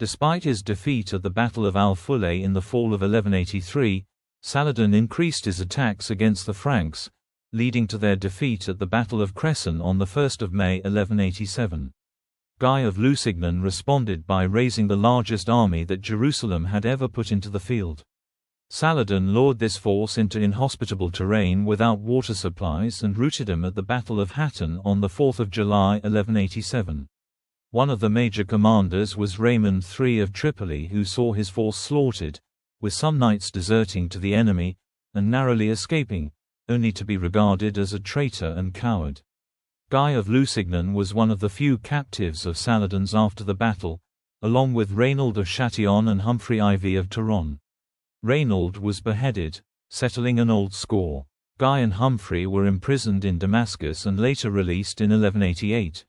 Despite his defeat at the Battle of Al-Fulay in the fall of 1183, Saladin increased his attacks against the Franks, leading to their defeat at the Battle of Cresson on 1 May 1187. Guy of Lusignan responded by raising the largest army that Jerusalem had ever put into the field. Saladin lured this force into inhospitable terrain without water supplies and routed him at the Battle of Hattin on 4 July 1187. One of the major commanders was Raymond III of Tripoli, who saw his force slaughtered, with some knights deserting to the enemy, and narrowly escaping, only to be regarded as a traitor and coward. Guy of Lusignan was one of the few captives of Saladin's after the battle, along with Raynald of Châtillon and Humphrey Ivy of Toron. Raynald was beheaded, settling an old score. Guy and Humphrey were imprisoned in Damascus and later released in 1188.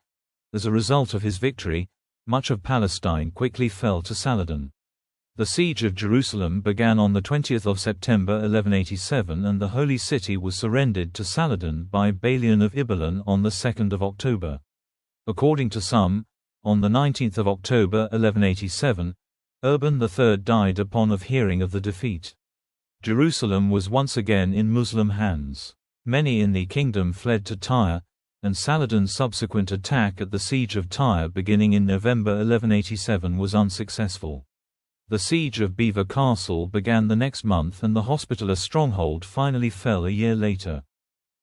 As a result of his victory, much of Palestine quickly fell to Saladin. The siege of Jerusalem began on 20 September 1187 and the Holy City was surrendered to Saladin by Balian of Ibelin on 2 October. According to some, on 19 October 1187, Urban III died upon hearing of the defeat. Jerusalem was once again in Muslim hands. Many in the kingdom fled to Tyre, and Saladin's subsequent attack at the siege of Tyre beginning in November 1187 was unsuccessful. The siege of Belvoir Castle began the next month and the Hospitaller stronghold finally fell a year later.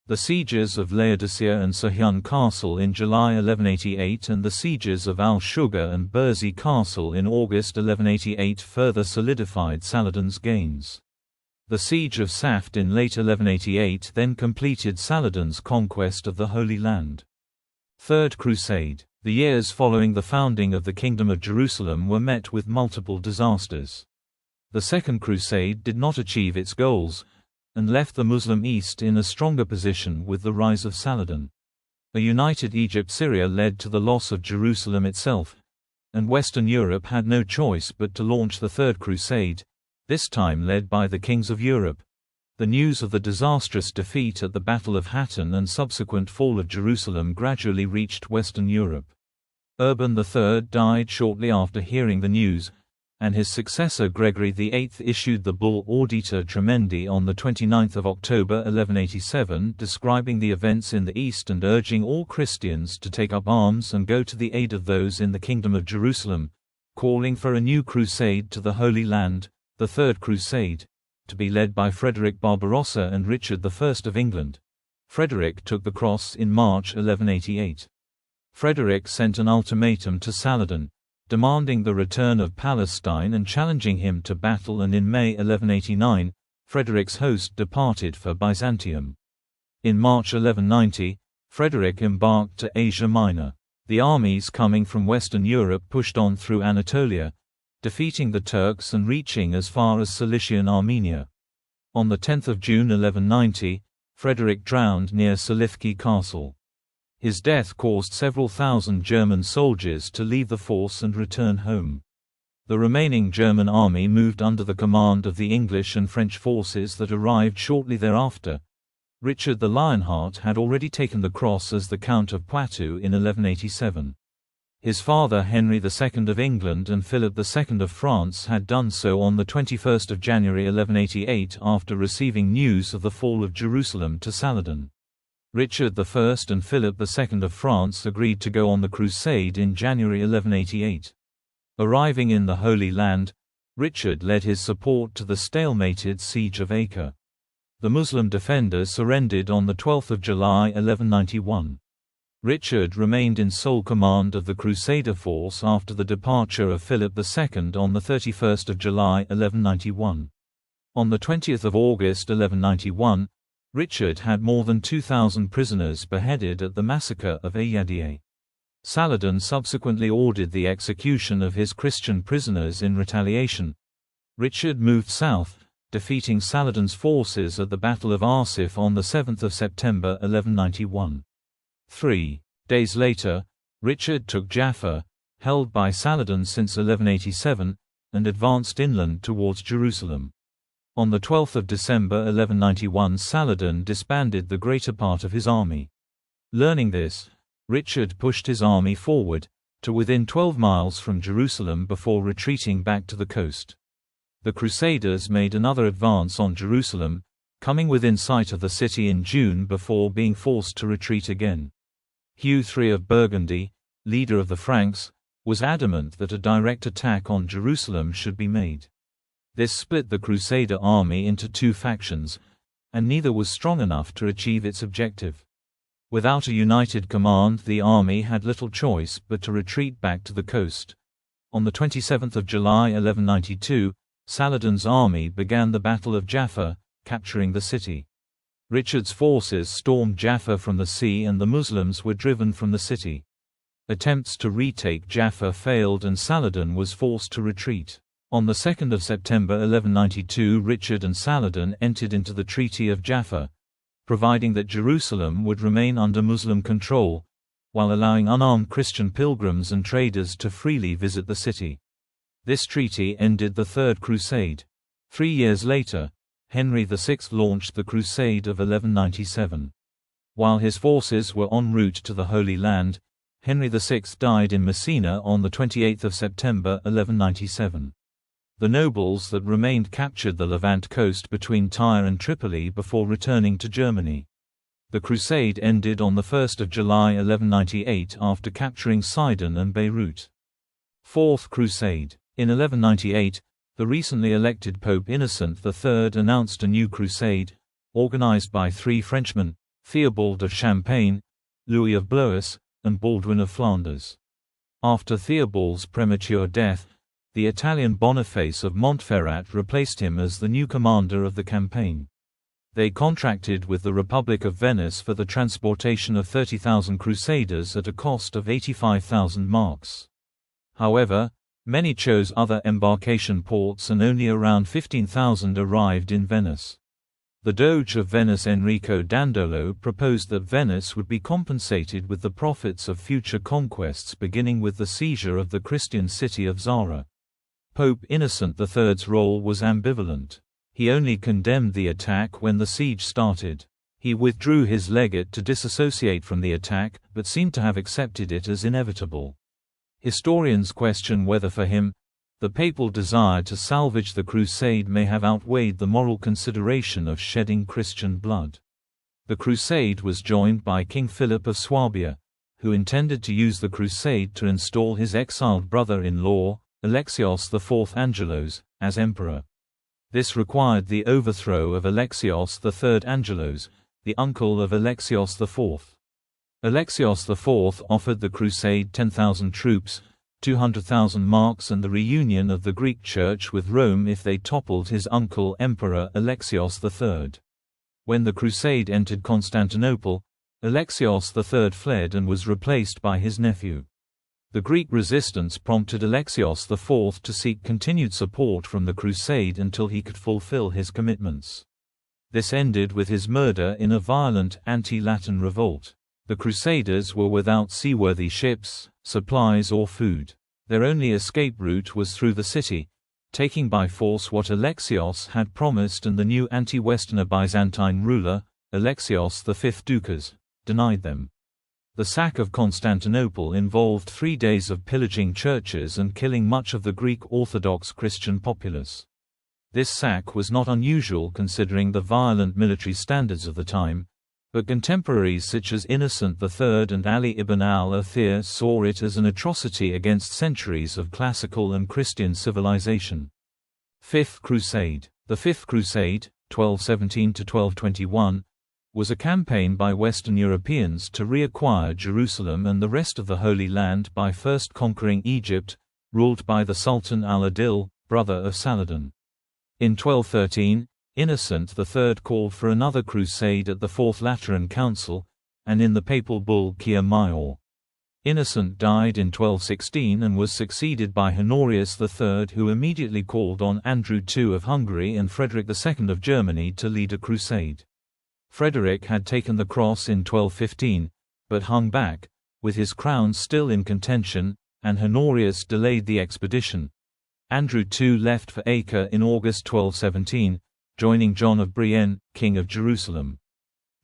The sieges of Laodicea and Sihyon Castle in July 1188 and the sieges of Al-Shuga and Burzi Castle in August 1188 further solidified Saladin's gains. The siege of Saft in late 1188 then completed Saladin's conquest of the Holy Land. Third Crusade. The years following the founding of the Kingdom of Jerusalem were met with multiple disasters. The Second Crusade did not achieve its goals, and left the Muslim East in a stronger position with the rise of Saladin. A united Egypt-Syria led to the loss of Jerusalem itself, and Western Europe had no choice but to launch the Third Crusade, this time led by the kings of Europe. The news of the disastrous defeat at the Battle of Hattin and subsequent fall of Jerusalem gradually reached Western Europe. Urban III died shortly after hearing the news, and his successor Gregory VIII issued the bull Audita Tremendi on 29 October 1187 describing the events in the East and urging all Christians to take up arms and go to the aid of those in the Kingdom of Jerusalem, calling for a new crusade to the Holy Land, the Third Crusade, to be led by Frederick Barbarossa and Richard I of England. Frederick took the cross in March 1188. Frederick sent an ultimatum to Saladin, demanding the return of Palestine and challenging him to battle, and in May 1189, Frederick's host departed for Byzantium. In March 1190, Frederick embarked to Asia Minor. The armies coming from Western Europe pushed on through Anatolia, defeating the Turks and reaching as far as Cilicia and Armenia. On 10 June 1190, Frederick drowned near Silifke Castle. His death caused several thousand German soldiers to leave the force and return home. The remaining German army moved under the command of the English and French forces that arrived shortly thereafter. Richard the Lionheart had already taken the cross as the Count of Poitou in 1187. His father Henry II of England and Philip II of France had done so on 21 January 1188 after receiving news of the fall of Jerusalem to Saladin. Richard I and Philip II of France agreed to go on the crusade in January 1188. Arriving in the Holy Land, Richard led his support to the stalemated siege of Acre. The Muslim defenders surrendered on 12 July 1191. Richard remained in sole command of the Crusader force after the departure of Philip II on 31 July 1191. On 20 August 1191, Richard had more than 2,000 prisoners beheaded at the massacre of Ayadiyeh. Saladin subsequently ordered the execution of his Christian prisoners in retaliation. Richard moved south, defeating Saladin's forces at the Battle of Arsif on 7 September 1191. 3 days later, Richard took Jaffa, held by Saladin since 1187, and advanced inland towards Jerusalem. On 12 December 1191 Saladin disbanded the greater part of his army. Learning this, Richard pushed his army forward, to within 12 miles from Jerusalem before retreating back to the coast. The Crusaders made another advance on Jerusalem, coming within sight of the city in June before being forced to retreat again. Hugh III of Burgundy, leader of the Franks, was adamant that a direct attack on Jerusalem should be made. This split the Crusader army into two factions, and neither was strong enough to achieve its objective. Without a united command, the army had little choice but to retreat back to the coast. On the 27th of July 1192, Saladin's army began the Battle of Jaffa, capturing the city. Richard's forces stormed Jaffa from the sea and the Muslims were driven from the city. Attempts to retake Jaffa failed and Saladin was forced to retreat. On the 2nd of September 1192, Richard and Saladin entered into the Treaty of Jaffa, providing that Jerusalem would remain under Muslim control, while allowing unarmed Christian pilgrims and traders to freely visit the city. This treaty ended the Third Crusade. 3 years later, Henry VI launched the Crusade of 1197. While his forces were en route to the Holy Land, Henry VI died in Messina on the 28th of September 1197. The nobles that remained captured the Levant coast between Tyre and Tripoli before returning to Germany. The crusade ended on 1 July 1198 after capturing Sidon and Beirut. Fourth Crusade. In 1198, the recently elected Pope Innocent III announced a new crusade, organized by three Frenchmen, Theobald of Champagne, Louis of Blois, and Baldwin of Flanders. After Theobald's premature death, the Italian Boniface of Montferrat replaced him as the new commander of the campaign. They contracted with the Republic of Venice for the transportation of 30,000 crusaders at a cost of 85,000 marks. However, many chose other embarkation ports and only around 15,000 arrived in Venice. The Doge of Venice Enrico Dandolo proposed that Venice would be compensated with the profits of future conquests, beginning with the seizure of the Christian city of Zara. Pope Innocent III's role was ambivalent. He only condemned the attack when the siege started. He withdrew his legate to disassociate from the attack, but seemed to have accepted it as inevitable. Historians question whether for him, the papal desire to salvage the crusade may have outweighed the moral consideration of shedding Christian blood. The crusade was joined by King Philip of Swabia, who intended to use the crusade to install his exiled brother-in-law, Alexios IV Angelos, as emperor. This required the overthrow of Alexios III Angelos, the uncle of Alexios IV. Alexios IV offered the crusade 10,000 troops, 200,000 marks and the reunion of the Greek Church with Rome if they toppled his uncle Emperor Alexios III. When the crusade entered Constantinople, Alexios III fled and was replaced by his nephew. The Greek resistance prompted Alexios IV to seek continued support from the crusade until he could fulfill his commitments. This ended with his murder in a violent anti-Latin revolt. The Crusaders were without seaworthy ships, supplies or food. Their only escape route was through the city, taking by force what Alexios had promised, and the new anti-Westerner Byzantine ruler, Alexios V Doukas, denied them. The sack of Constantinople involved 3 days of pillaging churches and killing much of the Greek Orthodox Christian populace. This sack was not unusual considering the violent military standards of the time, but contemporaries such as Innocent III and Ali ibn al-Athir saw it as an atrocity against centuries of classical and Christian civilization. Fifth Crusade. The Fifth Crusade, 1217–1221, was a campaign by Western Europeans to reacquire Jerusalem and the rest of the Holy Land by first conquering Egypt, ruled by the Sultan al-Adil, brother of Saladin. In 1213, Innocent III called for another crusade at the Fourth Lateran Council, and in the papal bull Quia Maior. Innocent died in 1216 and was succeeded by Honorius III, who immediately called on Andrew II of Hungary and Frederick II of Germany to lead a crusade. Frederick had taken the cross in 1215, but hung back, with his crown still in contention, and Honorius delayed the expedition. Andrew II left for Acre in August 1217, joining John of Brienne, king of Jerusalem.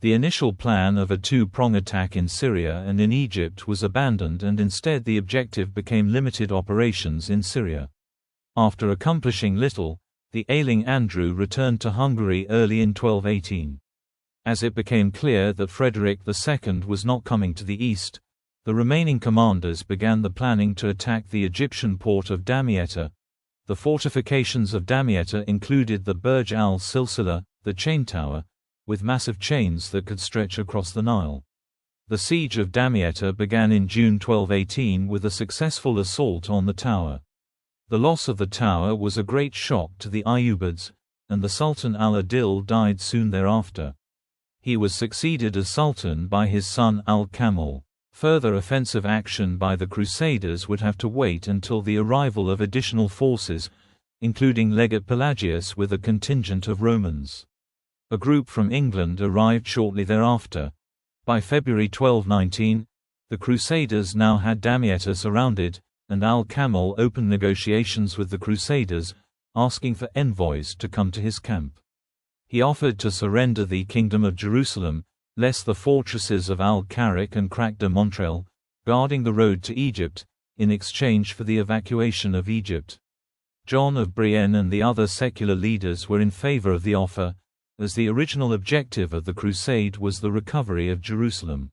The initial plan of a two-prong attack in Syria and in Egypt was abandoned, and instead the objective became limited operations in Syria. After accomplishing little, the ailing Andrew returned to Hungary early in 1218. As it became clear that Frederick II was not coming to the east, the remaining commanders began the planning to attack the Egyptian port of Damietta, The fortifications of Damietta included the Burj al-Silsila, the chain tower, with massive chains that could stretch across the Nile. The siege of Damietta began in June 1218 with a successful assault on the tower. The loss of the tower was a great shock to the Ayyubids, and the Sultan al-Adil died soon thereafter. He was succeeded as Sultan by his son al-Kamil. Further offensive action by the Crusaders would have to wait until the arrival of additional forces, including Legate Pelagius with a contingent of Romans. A group from England arrived shortly thereafter. By February 1219, the Crusaders now had Damietta surrounded, and al-Kamil opened negotiations with the Crusaders, asking for envoys to come to his camp. He offered to surrender the Kingdom of Jerusalem, less the fortresses of Al-Karik and Crac de Montreal, guarding the road to Egypt, in exchange for the evacuation of Egypt. John of Brienne and the other secular leaders were in favor of the offer, as the original objective of the crusade was the recovery of Jerusalem.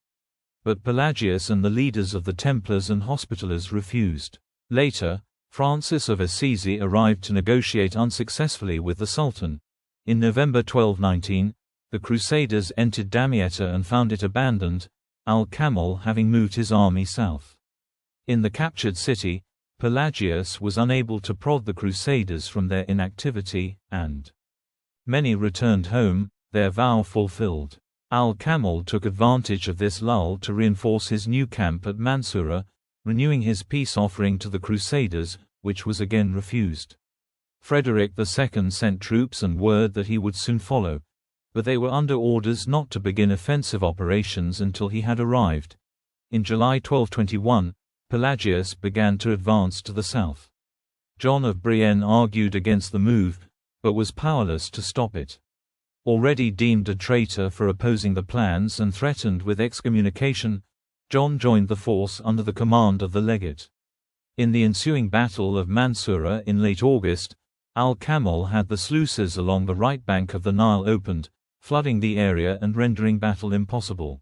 But Pelagius and the leaders of the Templars and Hospitallers refused. Later, Francis of Assisi arrived to negotiate unsuccessfully with the Sultan. In November 1219, the Crusaders entered Damietta and found it abandoned, al-Kamil having moved his army south. In the captured city, Pelagius was unable to prod the Crusaders from their inactivity, and many returned home, their vow fulfilled. Al-Kamil took advantage of this lull to reinforce his new camp at Mansoura, renewing his peace offering to the Crusaders, which was again refused. Frederick II sent troops and word that he would soon follow, but they were under orders not to begin offensive operations until he had arrived. In July 1221, Pelagius began to advance to the south. John of Brienne argued against the move, but was powerless to stop it. Already deemed a traitor for opposing the plans and threatened with excommunication, John joined the force under the command of the legate. In the ensuing Battle of Mansoura in late August, al-Kamil had the sluices along the right bank of the Nile opened, flooding the area and rendering battle impossible.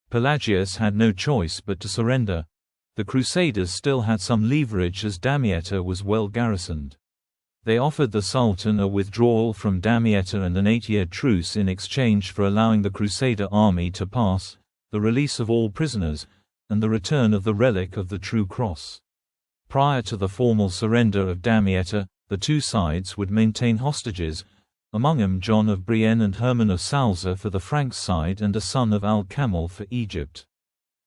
Pelagius had no choice but to surrender. The Crusaders still had some leverage as Damietta was well garrisoned. They offered the Sultan a withdrawal from Damietta and an 8-year truce in exchange for allowing the Crusader army to pass, the release of all prisoners, and the return of the relic of the True Cross. Prior to the formal surrender of Damietta, the two sides would maintain hostages, among them John of Brienne and Hermann of Salza for the Frank side and a son of al-Kamil for Egypt.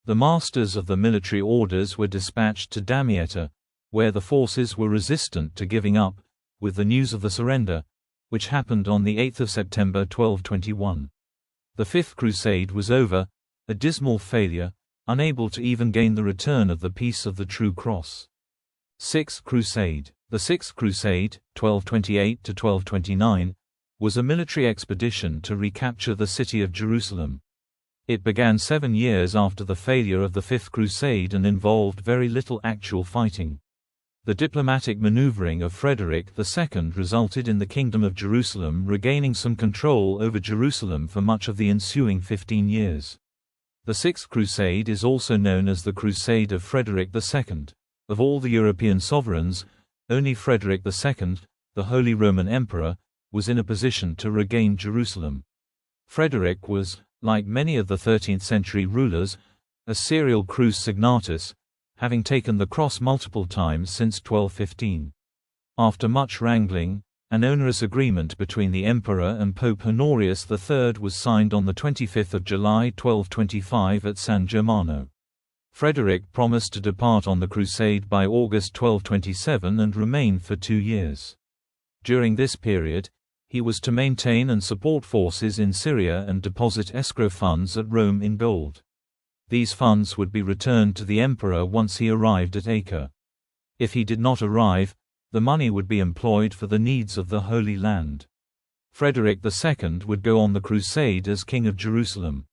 The masters of the military orders were dispatched to Damietta, where the forces were resistant to giving up, with the news of the surrender, which happened on 8 September 1221. The Fifth Crusade was over, a dismal failure, unable to even gain the return of the peace of the True Cross. Sixth Crusade. The Sixth Crusade, 1228–1229, was a military expedition to recapture the city of Jerusalem. It began 7 years after the failure of the Fifth Crusade and involved very little actual fighting. The diplomatic maneuvering of Frederick II resulted in the Kingdom of Jerusalem regaining some control over Jerusalem for much of the ensuing 15 years. The Sixth Crusade is also known as the Crusade of Frederick II. Of all the European sovereigns, only Frederick II, the Holy Roman Emperor, was in a position to regain Jerusalem. Frederick was, like many of the 13th-century rulers, a serial crus signatus, having taken the cross multiple times since 1215. After much wrangling, an onerous agreement between the emperor and Pope Honorius III was signed on 25 July 1225 at San Germano. Frederick promised to depart on the crusade by August 1227 and remain for 2 years. During this period, he was to maintain and support forces in Syria and deposit escrow funds at Rome in gold. These funds would be returned to the emperor once he arrived at Acre. If he did not arrive, the money would be employed for the needs of the Holy Land. Frederick II would go on the crusade as King of Jerusalem.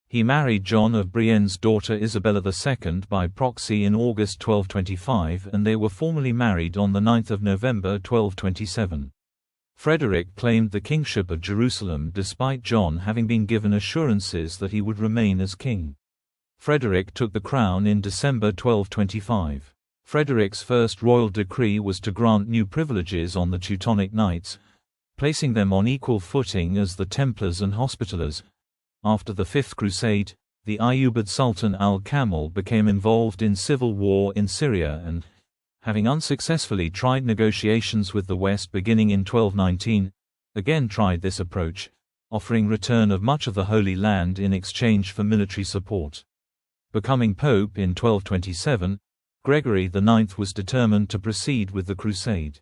He married John of Brienne's daughter Isabella II by proxy in August 1225 and they were formally married on 9 November 1227. Frederick claimed the kingship of Jerusalem despite John having been given assurances that he would remain as king. Frederick took the crown in December 1225. Frederick's first royal decree was to grant new privileges on the Teutonic Knights, placing them on equal footing as the Templars and Hospitallers. After the Fifth Crusade, the Ayyubid Sultan al-Kamil became involved in civil war in Syria and, having unsuccessfully tried negotiations with the West beginning in 1219, again tried this approach, offering return of much of the Holy Land in exchange for military support. Becoming Pope in 1227, Gregory IX was determined to proceed with the crusade.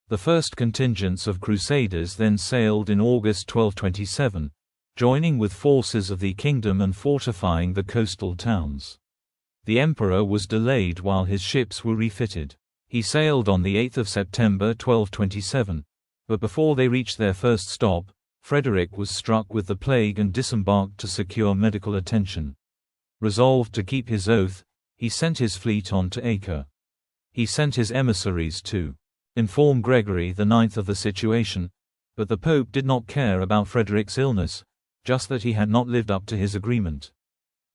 The first contingents of Crusaders then sailed in August 1227, joining with forces of the kingdom and fortifying the coastal towns. The emperor was delayed while his ships were refitted. He sailed on the 8th of September 1227, but before they reached their first stop, Frederick was struck with the plague and disembarked to secure medical attention. Resolved to keep his oath, he sent his fleet on to Acre. He sent his emissaries to inform Gregory IX of the situation, but the Pope did not care about Frederick's illness, just that he had not lived up to his agreement.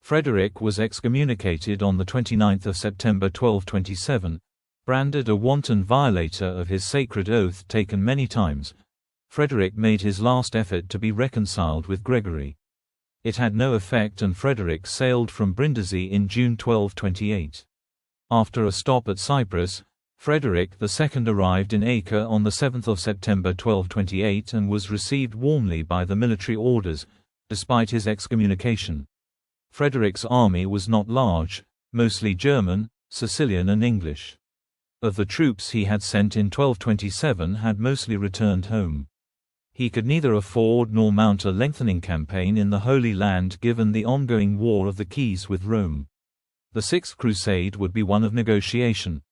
Frederick was excommunicated on the 29th of September 1227, branded a wanton violator of his sacred oath taken many times. Frederick made his last effort to be reconciled with Gregory. It had no effect and Frederick sailed from Brindisi in June 1228. After a stop at Cyprus, Frederick II arrived in Acre on the 7th of September 1228 and was received warmly by the military orders, despite his excommunication. Frederick's army was not large, mostly German, Sicilian and English. Of the troops he had sent in 1227 had mostly returned home. He could neither afford nor mount a lengthening campaign in the Holy Land given the ongoing War of the Keys with Rome. The Sixth Crusade would be one of negotiation.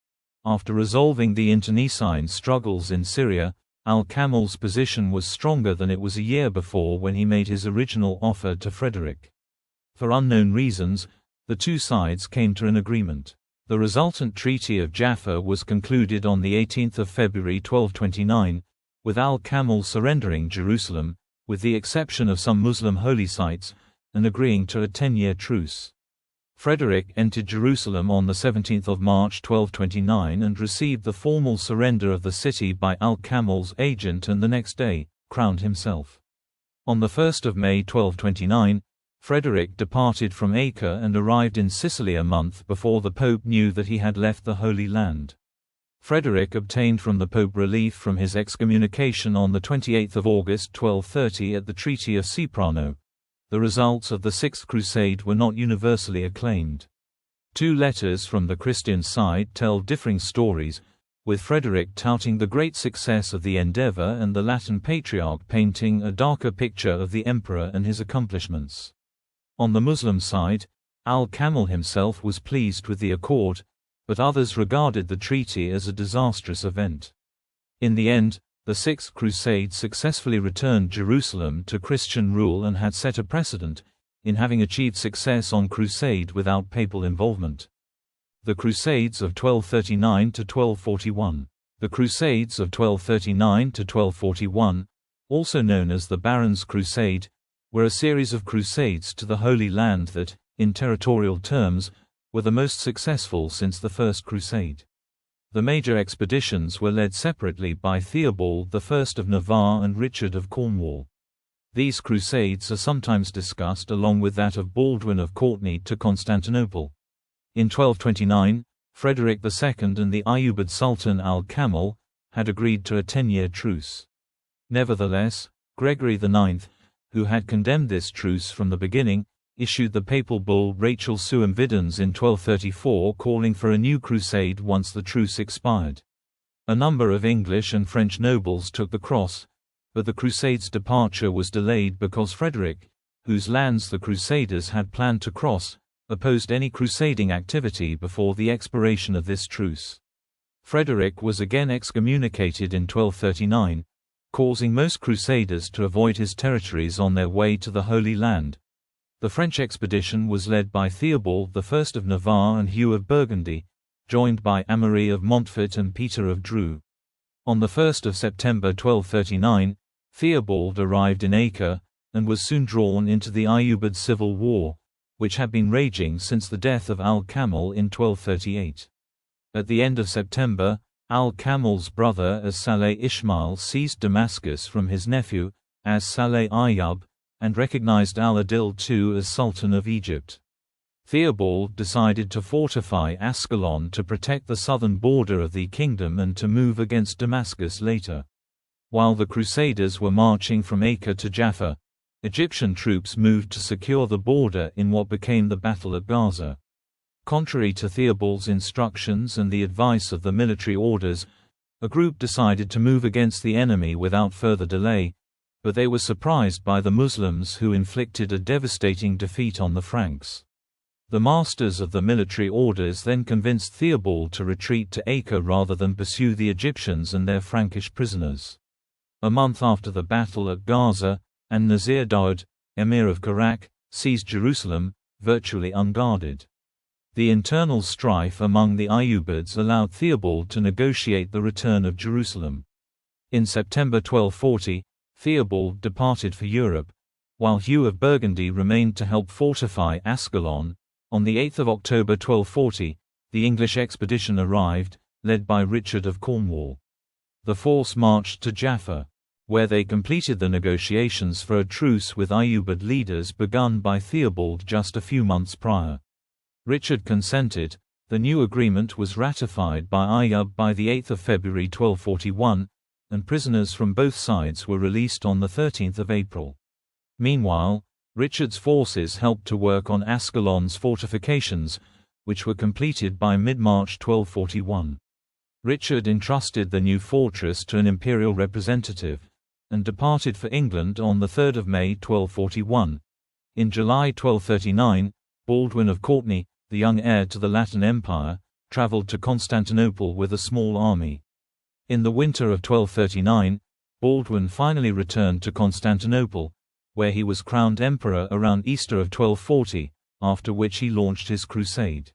After resolving the internecine struggles in Syria, al-Kamil's position was stronger than it was a year before when he made his original offer to Frederick. For unknown reasons, the two sides came to an agreement. The resultant Treaty of Jaffa was concluded on the 18th of February 1229, with al-Kamil surrendering Jerusalem, with the exception of some Muslim holy sites, and agreeing to a 10-year truce. Frederick entered Jerusalem on the 17th of March 1229 and received the formal surrender of the city by al-Kamil's agent and the next day, crowned himself. On the 1st of May 1229, Frederick departed from Acre and arrived in Sicily a month before the Pope knew that he had left the Holy Land. Frederick obtained from the Pope relief from his excommunication on the 28th of August 1230 at the Treaty of Ceprano. The results of the Sixth Crusade were not universally acclaimed. Two letters from the Christian side tell differing stories, with Frederick touting the great success of the endeavor and the Latin Patriarch painting a darker picture of the emperor and his accomplishments. On the Muslim side, al-Kamil himself was pleased with the accord, but others regarded the treaty as a disastrous event. In the end, the Sixth Crusade successfully returned Jerusalem to Christian rule and had set a precedent, in having achieved success on crusade without papal involvement. The Crusades of 1239 to 1241. The Crusades of 1239 to 1241, also known as the Barons' Crusade, were a series of crusades to the Holy Land that, in territorial terms, were the most successful since the First Crusade. The major expeditions were led separately by Theobald I of Navarre and Richard of Cornwall. These crusades are sometimes discussed along with that of Baldwin of Courtenay to Constantinople. In 1229, Frederick II and the Ayyubid Sultan al-Kamil had agreed to a 10-year truce. Nevertheless, Gregory IX, who had condemned this truce from the beginning, issued the papal bull Rachel Suum Videns in 1234 calling for a new crusade once the truce expired. A number of English and French nobles took the cross, but the crusade's departure was delayed because Frederick, whose lands the crusaders had planned to cross, opposed any crusading activity before the expiration of this truce. Frederick was again excommunicated in 1239, causing most crusaders to avoid his territories on their way to the Holy Land. The French expedition was led by Theobald I of Navarre and Hugh of Burgundy, joined by Amaury of Montfort and Peter of Dreux. On the 1st of September 1239, Theobald arrived in Acre, and was soon drawn into the Ayyubid civil war, which had been raging since the death of al-Kamil in 1238. At the end of September, al-Kamil's brother as-Saleh Ismail seized Damascus from his nephew, as-Saleh Ayyub, and recognized al-Adil II as Sultan of Egypt. Theobald decided to fortify Ascalon to protect the southern border of the kingdom and to move against Damascus later. While the Crusaders were marching from Acre to Jaffa, Egyptian troops moved to secure the border in what became the Battle at Gaza. Contrary to Theobald's instructions and the advice of the military orders, a group decided to move against the enemy without further delay, but they were surprised by the Muslims who inflicted a devastating defeat on the Franks. The masters of the military orders then convinced Theobald to retreat to Acre rather than pursue the Egyptians and their Frankish prisoners. A month after the battle at Gaza, an-Nazir Daud, emir of Iraq, seized Jerusalem, virtually unguarded. The internal strife among the Ayyubids allowed Theobald to negotiate the return of Jerusalem. In September 1240, Theobald departed for Europe, while Hugh of Burgundy remained to help fortify Ascalon. On 8 October 1240, the English expedition arrived, led by Richard of Cornwall. The force marched to Jaffa, where they completed the negotiations for a truce with Ayyubid leaders begun by Theobald just a few months prior. Richard consented. The new agreement was ratified by Ayyub by 8 February 1241, and prisoners from both sides were released on 13 April. Meanwhile, Richard's forces helped to work on Ascalon's fortifications, which were completed by mid-March 1241. Richard entrusted the new fortress to an imperial representative, and departed for England on 3 May 1241. In July 1239, Baldwin of Courtenay, the young heir to the Latin Empire, travelled to Constantinople with a small army. In the winter of 1239, Baldwin finally returned to Constantinople, where he was crowned emperor around Easter of 1240, after which he launched his crusade.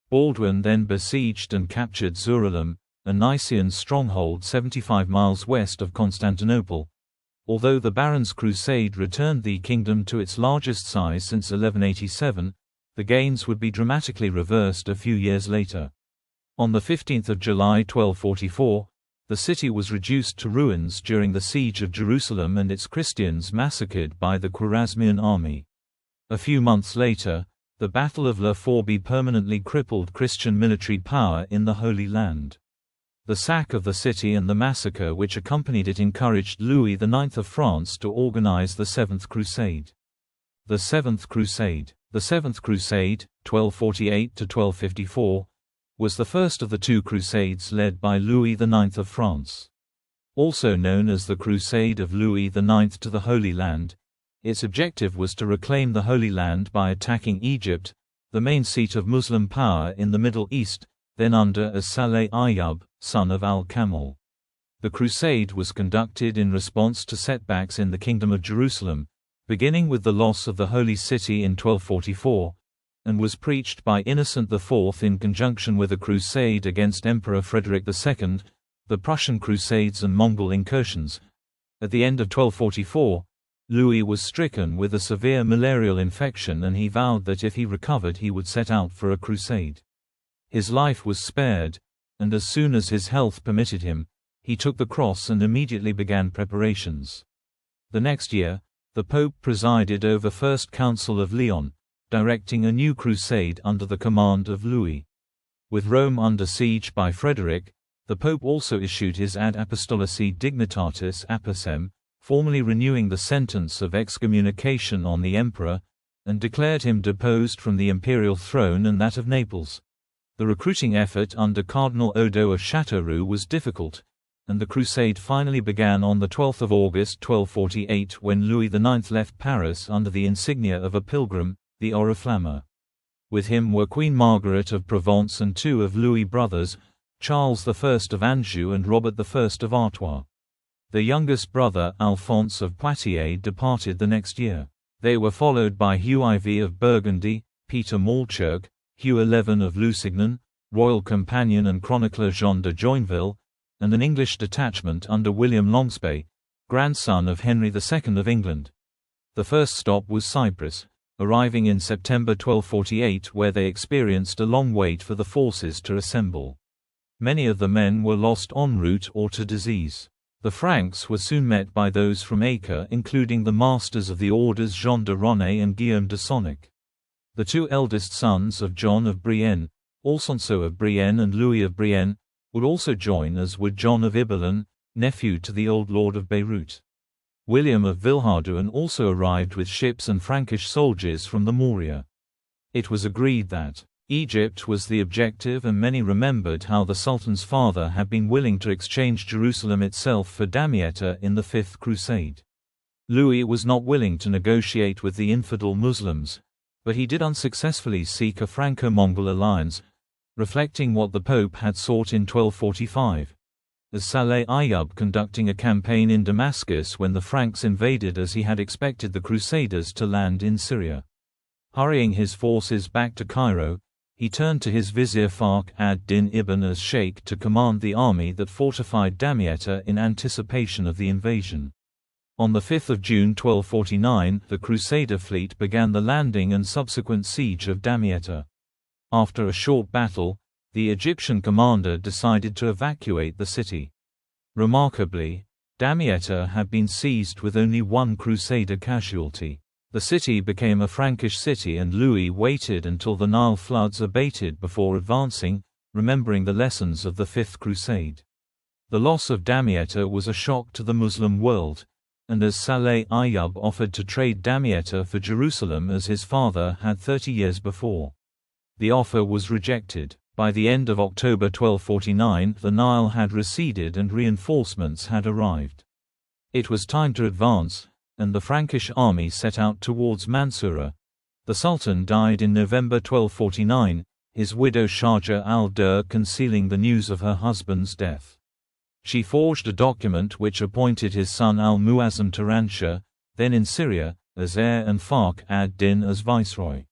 Baldwin then besieged and captured Zuralem, a Nicaean stronghold 75 miles west of Constantinople. Although the Barons' Crusade returned the kingdom to its largest size since 1187, the gains would be dramatically reversed a few years later. On 15 July 1244, the city was reduced to ruins during the siege of Jerusalem and its Christians massacred by the Khwarezmian army. A few months later, the Battle of La Fourbe permanently crippled Christian military power in the Holy Land. The sack of the city and the massacre which accompanied it encouraged Louis IX of France to organize the Seventh Crusade. The Seventh Crusade. The Seventh Crusade, 1248–1254, was the first of the two Crusades led by Louis IX of France. Also known as the Crusade of Louis IX to the Holy Land, its objective was to reclaim the Holy Land by attacking Egypt, the main seat of Muslim power in the Middle East, then under as-Saleh Ayyub, son of al-Kamil. The crusade was conducted in response to setbacks in the Kingdom of Jerusalem, beginning with the loss of the Holy City in 1244, and was preached by Innocent IV in conjunction with a crusade against Emperor Frederick II, the Prussian Crusades and Mongol incursions. At the end of 1244, Louis was stricken with a severe malarial infection and he vowed that if he recovered he would set out for a crusade. His life was spared, and as soon as his health permitted him, he took the cross and immediately began preparations. The next year, the Pope presided over First Council of Lyon, directing a new crusade under the command of Louis. With Rome under siege by Frederick, the Pope also issued his Ad Apostolici Dignitatis Apocem, formally renewing the sentence of excommunication on the emperor, and declared him deposed from the imperial throne and that of Naples. The recruiting effort under Cardinal Odo of Châteauroux was difficult, and the crusade finally began on 12 August 1248 when Louis IX left Paris under the insignia of a pilgrim, the Oriflamme. With him were Queen Margaret of Provence and two of Louis' brothers, Charles I of Anjou and Robert I of Artois. Their youngest brother Alphonse of Poitiers departed the next year. They were followed by Hugh IV of Burgundy, Peter Malchurch, Hugh XI of Lusignan, royal companion and chronicler Jean de Joinville, and an English detachment under William Longspay, grandson of Henry II of England. The first stop was Cyprus, arriving in September 1248 where they experienced a long wait for the forces to assemble. Many of the men were lost en route or to disease. The Franks were soon met by those from Acre, including the masters of the orders Jean de Ronet and Guillaume de Sonic. The two eldest sons of John of Brienne, Alfonso of Brienne and Louis of Brienne, would also join, as would John of Ibelin, nephew to the old lord of Beirut. William of Villehardouin also arrived with ships and Frankish soldiers from the Morea. It was agreed that Egypt was the objective, and many remembered how the Sultan's father had been willing to exchange Jerusalem itself for Damietta in the Fifth Crusade. Louis was not willing to negotiate with the infidel Muslims, but he did unsuccessfully seek a Franco-Mongol alliance, reflecting what the Pope had sought in 1245. As Saleh Ayyub conducting a campaign in Damascus when the Franks invaded, as he had expected the Crusaders to land in Syria. Hurrying his forces back to Cairo, he turned to his vizier Fakhr ad-Din ibn as-Sheikh to command the army that fortified Damietta in anticipation of the invasion. On 5 June 1249, the Crusader fleet began the landing and subsequent siege of Damietta. After a short battle, the Egyptian commander decided to evacuate the city. Remarkably, Damietta had been seized with only one Crusader casualty. The city became a Frankish city, and Louis waited until the Nile floods abated before advancing, remembering the lessons of the Fifth Crusade. The loss of Damietta was a shock to the Muslim world, and as Saleh Ayyub offered to trade Damietta for Jerusalem as his father had 30 years before, the offer was rejected. By the end of October 1249, the Nile had receded and reinforcements had arrived. It was time to advance, and the Frankish army set out towards Mansoura. The Sultan died in November 1249, his widow Sharjah al-Dur concealing the news of her husband's death. She forged a document which appointed his son al-Muazzam Turanshah, then in Syria, as heir and Fakhr ad-Din as viceroy.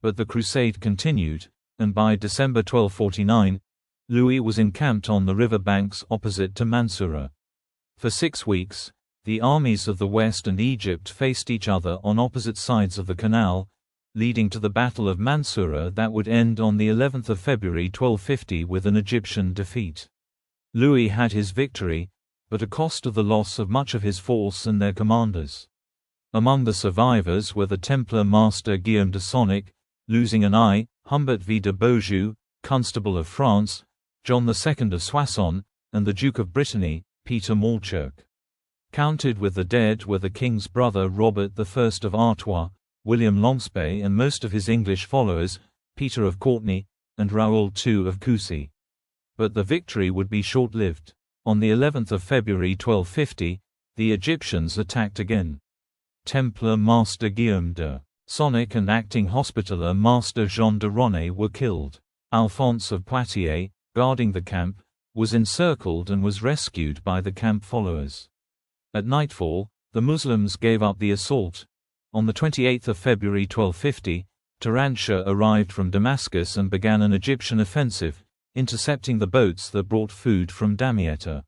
But the crusade continued, and by December 1249, Louis was encamped on the river banks opposite to Mansoura. For 6 weeks, the armies of the West and Egypt faced each other on opposite sides of the canal, leading to the Battle of Mansoura that would end on the 11th of February 1250 with an Egyptian defeat. Louis had his victory, but at cost of the loss of much of his force and their commanders. Among the survivors were the Templar master Guillaume de Sonic, losing an eye, Humbert V de Beaujeu, Constable of France, John II of Soissons, and the Duke of Brittany, Peter Malchurch. Counted with the dead were the king's brother Robert I of Artois, William Longspay and most of his English followers, Peter of Courtenay, and Raoul II of Coucy. But the victory would be short-lived. On the 11th of February 1250, the Egyptians attacked again. Templar Master Guillaume de Sonic and acting Hospitaller Master Jean de Ronet were killed. Alphonse of Poitiers, guarding the camp, was encircled and was rescued by the camp followers. At nightfall, the Muslims gave up the assault. On the 28th of February 1250, Turanshah arrived from Damascus and began an Egyptian offensive, intercepting the boats that brought food from Damietta.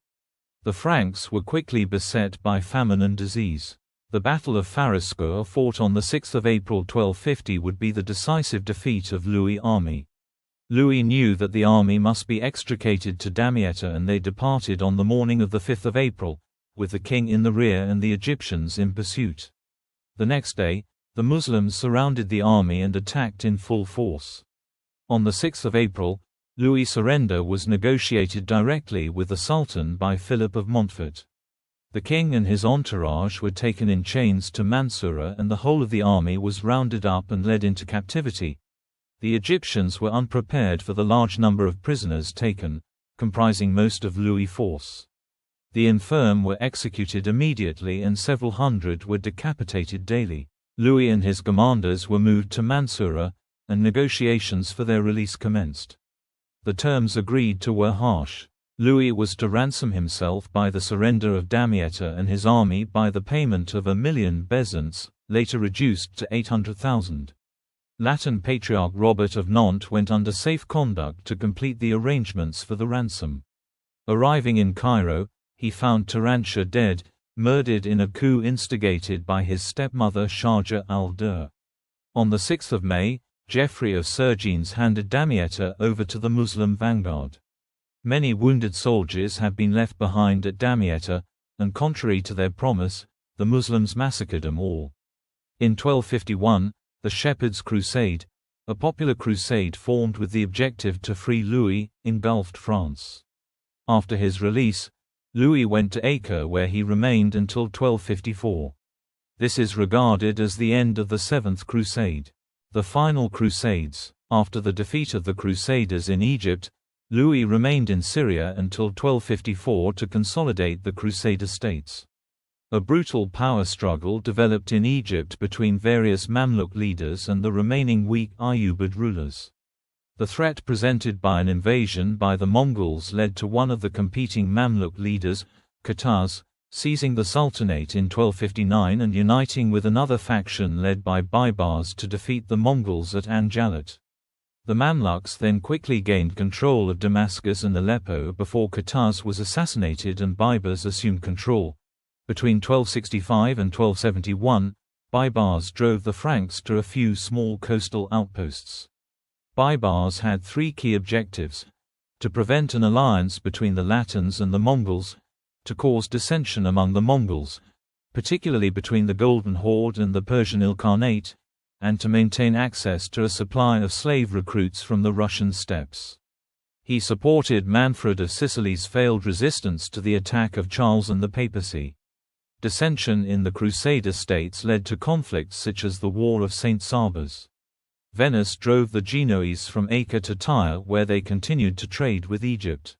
The Franks were quickly beset by famine and disease. The Battle of Fariscourt, fought on 6 April 1250, would be the decisive defeat of Louis' army. Louis knew that the army must be extricated to Damietta, and they departed on the morning of 5 April, with the king in the rear and the Egyptians in pursuit. The next day, the Muslims surrounded the army and attacked in full force. On 6 April, Louis' surrender was negotiated directly with the Sultan by Philip of Montfort. The king and his entourage were taken in chains to Mansoura, and the whole of the army was rounded up and led into captivity. The Egyptians were unprepared for the large number of prisoners taken, comprising most of Louis' force. The infirm were executed immediately and several hundred were decapitated daily. Louis and his commanders were moved to Mansoura, and negotiations for their release commenced. The terms agreed to were harsh. Louis was to ransom himself by the surrender of Damietta and his army by the payment of 1,000,000 bezants, later reduced to 800,000. Latin Patriarch Robert of Nantes went under safe conduct to complete the arrangements for the ransom. Arriving in Cairo, he found Turanshah dead, murdered in a coup instigated by his stepmother Sharjah al-Dur. On 6 May, Geoffrey of Sergines handed Damietta over to the Muslim vanguard. Many wounded soldiers had been left behind at Damietta, and contrary to their promise, the Muslims massacred them all. In 1251, the Shepherds' Crusade, a popular crusade formed with the objective to free Louis, engulfed France. After his release, Louis went to Acre where he remained until 1254. This is regarded as the end of the Seventh Crusade. The final Crusades. After the defeat of the Crusaders in Egypt, Louis remained in Syria until 1254 to consolidate the Crusader States. A brutal power struggle developed in Egypt between various Mamluk leaders and the remaining weak Ayyubid rulers. The threat presented by an invasion by the Mongols led to one of the competing Mamluk leaders, Qutuz, seizing the Sultanate in 1259 and uniting with another faction led by Baibars to defeat the Mongols at Anjalut. The Mamluks then quickly gained control of Damascus and Aleppo before Qutuz was assassinated and Baibars assumed control. Between 1265 and 1271, Baibars drove the Franks to a few small coastal outposts. Baibars had three key objectives: to prevent an alliance between the Latins and the Mongols, to cause dissension among the Mongols, particularly between the Golden Horde and the Persian Ilkhanate, and to maintain access to a supply of slave recruits from the Russian steppes. He supported Manfred of Sicily's failed resistance to the attack of Charles and the papacy. Dissension in the Crusader States led to conflicts such as the War of St. Sabas. Venice drove the Genoese from Acre to Tyre where they continued to trade with Egypt.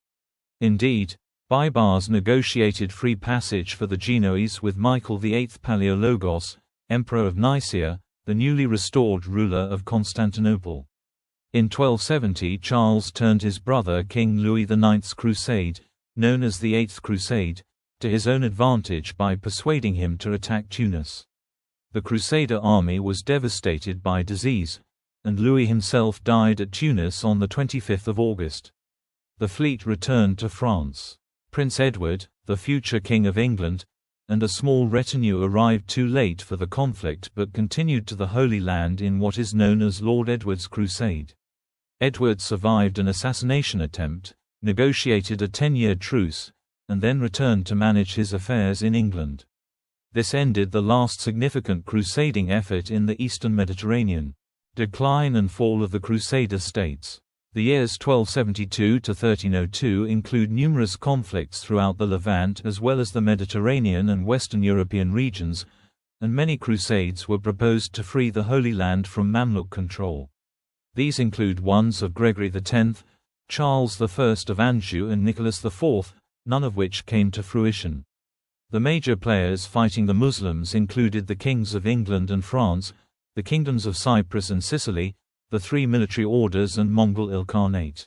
Indeed, Baibars negotiated free passage for the Genoese with Michael VIII Palaiologos, Emperor of Nicaea, the newly restored ruler of Constantinople. In 1270 Charles turned his brother King Louis IX's crusade, known as the Eighth Crusade, to his own advantage by persuading him to attack Tunis. The Crusader army was devastated by disease, and Louis himself died at Tunis on 25 August. The fleet returned to France. Prince Edward, the future King of England, and a small retinue arrived too late for the conflict but continued to the Holy Land in what is known as Lord Edward's Crusade. Edward survived an assassination attempt, negotiated a 10-year truce, and then returned to manage his affairs in England. This ended the last significant crusading effort in the eastern Mediterranean. Decline and fall of the Crusader States. The years 1272 to 1302 include numerous conflicts throughout the Levant as well as the Mediterranean and Western European regions, and many crusades were proposed to free the Holy Land from Mamluk control. These include ones of Gregory X, Charles I of Anjou and Nicholas IV, none of which came to fruition. The major players fighting the Muslims included the kings of England and France, the kingdoms of Cyprus and Sicily, the three military orders and Mongol Ilkhanate.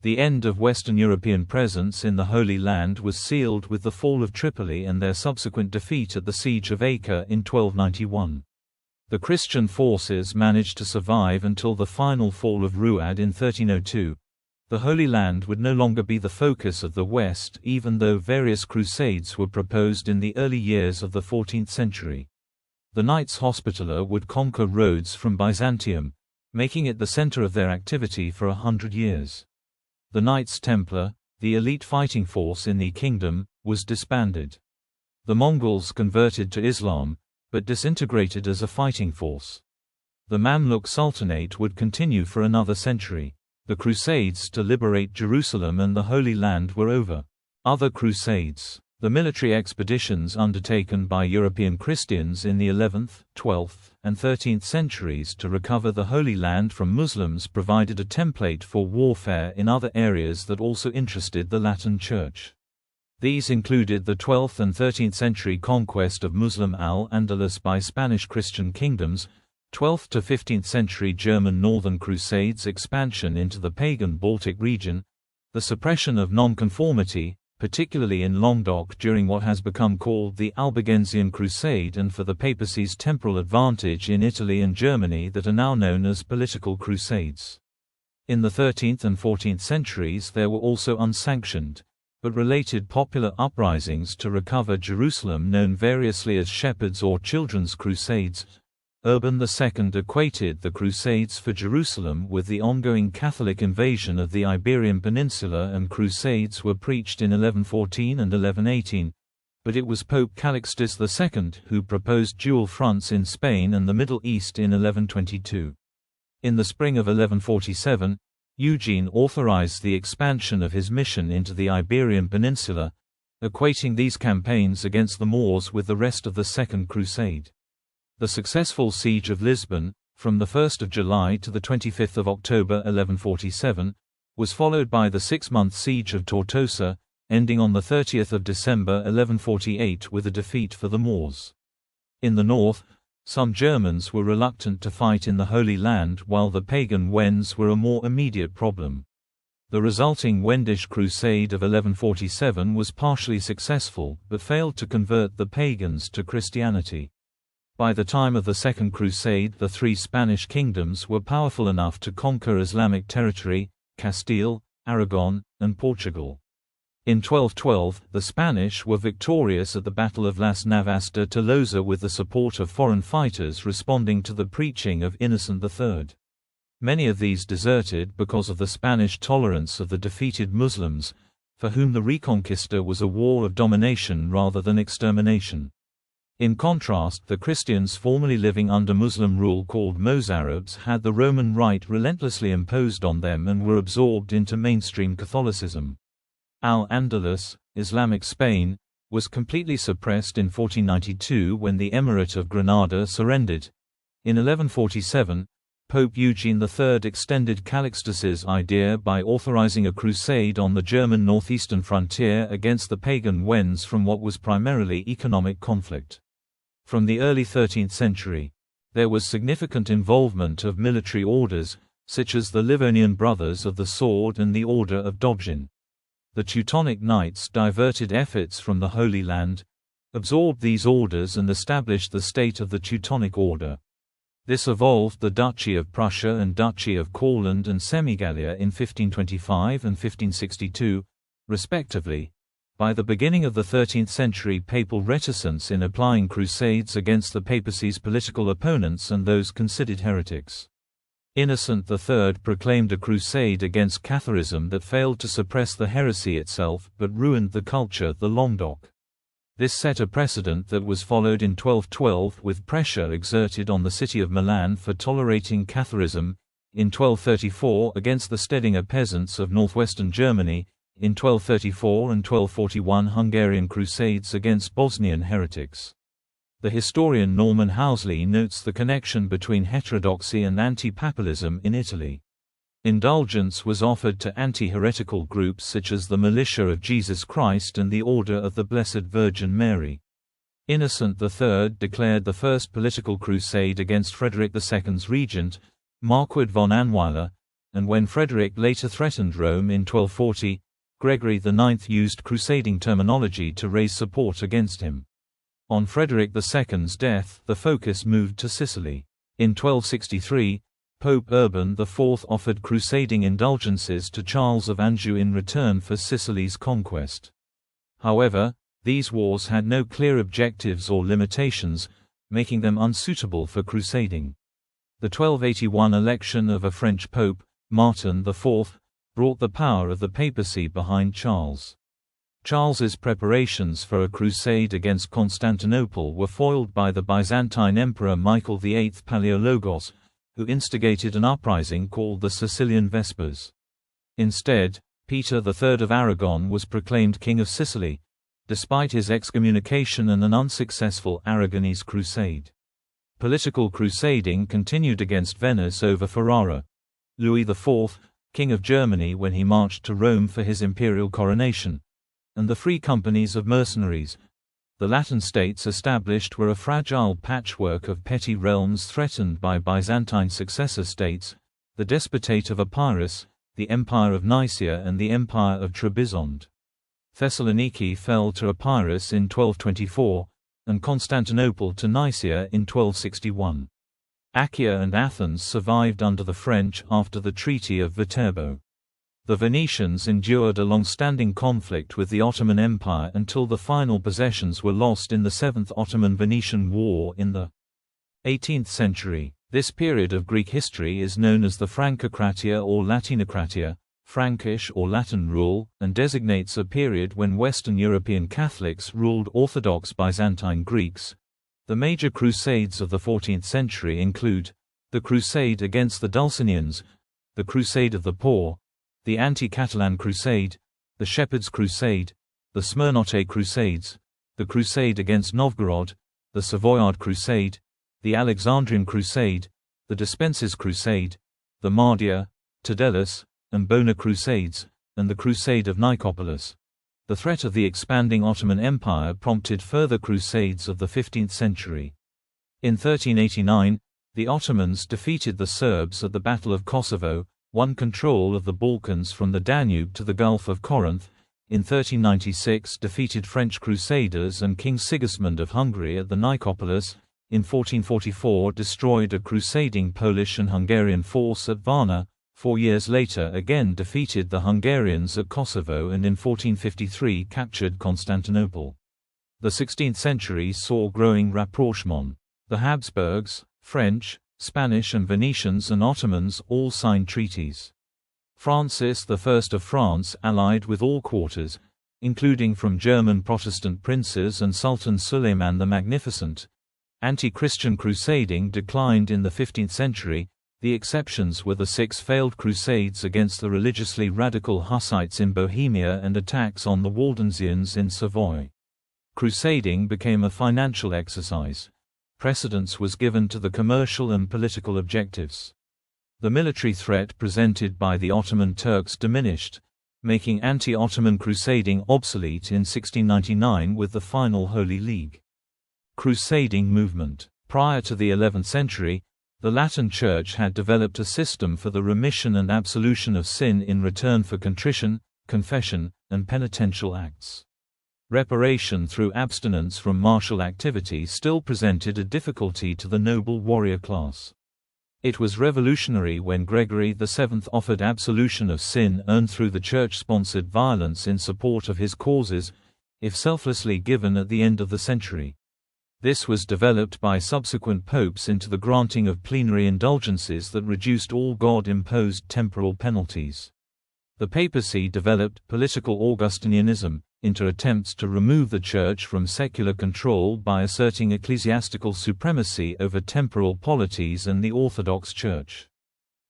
The end of Western European presence in the Holy Land was sealed with the fall of Tripoli and their subsequent defeat at the Siege of Acre in 1291. The Christian forces managed to survive until the final fall of Nūr-ad-Din in 1302. The Holy Land would no longer be the focus of the West even though various crusades were proposed in the early years of the 14th century. The Knights Hospitaller would conquer Rhodes from Byzantium, making it the center of their activity for 100 years. The Knights Templar, the elite fighting force in the kingdom, was disbanded. The Mongols converted to Islam, but disintegrated as a fighting force. The Mamluk Sultanate would continue for another century. The Crusades to liberate Jerusalem and the Holy Land were over. Other Crusades. The military expeditions undertaken by European Christians in the 11th, 12th, and 13th centuries to recover the Holy Land from Muslims provided a template for warfare in other areas that also interested the Latin Church. These included the 12th and 13th century conquest of Muslim Al-Andalus by Spanish Christian kingdoms, 12th to 15th century German Northern Crusades expansion into the pagan Baltic region, the suppression of nonconformity, particularly in Languedoc during what has become called the Albigensian Crusade, and for the papacy's temporal advantage in Italy and Germany that are now known as political crusades. In the 13th and 14th centuries there were also unsanctioned, but related popular uprisings to recover Jerusalem known variously as Shepherds or Children's Crusades, Urban II equated the Crusades for Jerusalem with the ongoing Catholic invasion of the Iberian Peninsula, and Crusades were preached in 1114 and 1118, but it was Pope Calixtus II who proposed dual fronts in Spain and the Middle East in 1122. In the spring of 1147, Eugene authorized the expansion of his mission into the Iberian Peninsula, equating these campaigns against the Moors with the rest of the Second Crusade. The successful siege of Lisbon, from 1 July to 25 October 1147, was followed by the 6-month siege of Tortosa, ending on 30 December 1148 with a defeat for the Moors. In the north, some Germans were reluctant to fight in the Holy Land, while the pagan Wends were a more immediate problem. The resulting Wendish Crusade of 1147 was partially successful, but failed to convert the pagans to Christianity. By the time of the Second Crusade, the three Spanish kingdoms were powerful enough to conquer Islamic territory: Castile, Aragon, and Portugal. In 1212, the Spanish were victorious at the Battle of Las Navas de Tolosa with the support of foreign fighters responding to the preaching of Innocent III. Many of these deserted because of the Spanish tolerance of the defeated Muslims, for whom the Reconquista was a war of domination rather than extermination. In contrast, the Christians formerly living under Muslim rule, called Mozarabs, had the Roman Rite relentlessly imposed on them and were absorbed into mainstream Catholicism. Al-Andalus, Islamic Spain, was completely suppressed in 1492 when the Emirate of Granada surrendered. In 1147, Pope Eugene III extended Calixtus's idea by authorizing a crusade on the German northeastern frontier against the pagan Wends from what was primarily economic conflict. From the early 13th century, there was significant involvement of military orders, such as the Livonian Brothers of the Sword and the Order of Dobjin. The Teutonic Knights diverted efforts from the Holy Land, absorbed these orders and established the state of the Teutonic Order. This evolved the Duchy of Prussia and Duchy of Courland and Semigalia in 1525 and 1562, respectively. By the beginning of the 13th century, papal reticence in applying crusades against the papacy's political opponents and those considered heretics. Innocent III proclaimed a crusade against Catharism that failed to suppress the heresy itself but ruined the culture, the Languedoc. This set a precedent that was followed in 1212 with pressure exerted on the city of Milan for tolerating Catharism, in 1234 against the Stedinger peasants of northwestern Germany, in 1234 and 1241 Hungarian crusades against Bosnian heretics. The historian Norman Housley notes the connection between heterodoxy and anti-papalism in Italy. Indulgence was offered to anti-heretical groups such as the Militia of Jesus Christ and the Order of the Blessed Virgin Mary. Innocent III declared the first political crusade against Frederick II's regent, Marquard von Anweiler, and when Frederick later threatened Rome in 1240, Gregory IX used crusading terminology to raise support against him. On Frederick II's death, the focus moved to Sicily. In 1263, Pope Urban IV offered crusading indulgences to Charles of Anjou in return for Sicily's conquest. However, these wars had no clear objectives or limitations, making them unsuitable for crusading. The 1281 election of a French pope, Martin IV, brought the power of the papacy behind Charles. Charles's preparations for a crusade against Constantinople were foiled by the Byzantine Emperor Michael VIII Palaiologos, who instigated an uprising called the Sicilian Vespers. Instead, Peter III of Aragon was proclaimed King of Sicily, despite his excommunication and an unsuccessful Aragonese crusade. Political crusading continued against Venice over Ferrara. Louis IV, King of Germany when he marched to Rome for his imperial coronation, and the free companies of mercenaries. The Latin states established were a fragile patchwork of petty realms threatened by Byzantine successor states, the Despotate of Epirus, the Empire of Nicaea and the Empire of Trebizond. Thessaloniki fell to Epirus in 1224, and Constantinople to Nicaea in 1261. Achaia and Athens survived under the French after the Treaty of Viterbo. The Venetians endured a long-standing conflict with the Ottoman Empire until the final possessions were lost in the Seventh Ottoman-Venetian War in the 18th century. This period of Greek history is known as the Francocratia or Latinocratia, Frankish or Latin rule, and designates a period when Western European Catholics ruled Orthodox Byzantine Greeks. The major crusades of the 14th century include the Crusade against the Dulcinians, the Crusade of the Poor, the Anti-Catalan Crusade, the Shepherds' Crusade, the Smyrnote Crusades, the Crusade against Novgorod, the Savoyard Crusade, the Alexandrian Crusade, the Despences Crusade, the Mahdia, Tadellus, and Bona Crusades, and the Crusade of Nicopolis. The threat of the expanding Ottoman Empire prompted further crusades of the 15th century. In 1389, the Ottomans defeated the Serbs at the Battle of Kosovo, won control of the Balkans from the Danube to the Gulf of Corinth. In 1396 defeated French Crusaders and King Sigismund of Hungary at the Nicopolis. In 1444 destroyed a crusading Polish and Hungarian force at Varna. 4 years later again defeated the Hungarians at Kosovo and in 1453 captured Constantinople. The 16th century saw growing rapprochement. The Habsburgs, French, Spanish and Venetians and Ottomans all signed treaties. Francis I of France allied with all quarters, including from German Protestant princes and Sultan Suleiman the Magnificent. Anti-Christian crusading declined in the 15th century. The exceptions were the 6 failed crusades against the religiously radical Hussites in Bohemia and attacks on the Waldensians in Savoy. Crusading became a financial exercise. Precedence was given to the commercial and political objectives. The military threat presented by the Ottoman Turks diminished, making anti-Ottoman crusading obsolete in 1699 with the final Holy League. Crusading movement. Prior to the 11th century, the Latin Church had developed a system for the remission and absolution of sin in return for contrition, confession, and penitential acts. Reparation through abstinence from martial activity still presented a difficulty to the noble warrior class. It was revolutionary when Gregory VII offered absolution of sin earned through the church-sponsored violence in support of his causes, if selflessly given at the end of the century. This was developed by subsequent popes into the granting of plenary indulgences that reduced all God-imposed temporal penalties. The papacy developed political Augustinianism into attempts to remove the Church from secular control by asserting ecclesiastical supremacy over temporal polities and the Orthodox Church.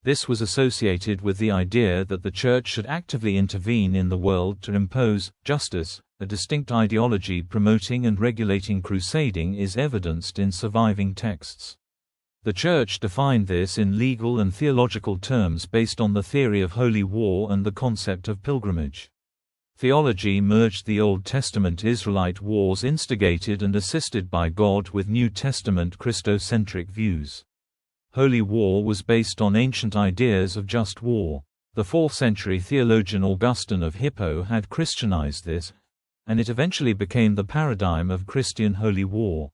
This was associated with the idea that the Church should actively intervene in the world to impose justice. A distinct ideology promoting and regulating crusading is evidenced in surviving texts. The Church defined this in legal and theological terms based on the theory of holy war and the concept of pilgrimage. Theology merged the Old Testament Israelite wars instigated and assisted by God with New Testament Christocentric views. Holy war was based on ancient ideas of just war. The 4th century theologian Augustine of Hippo had Christianized this, and it eventually became the paradigm of Christian holy war.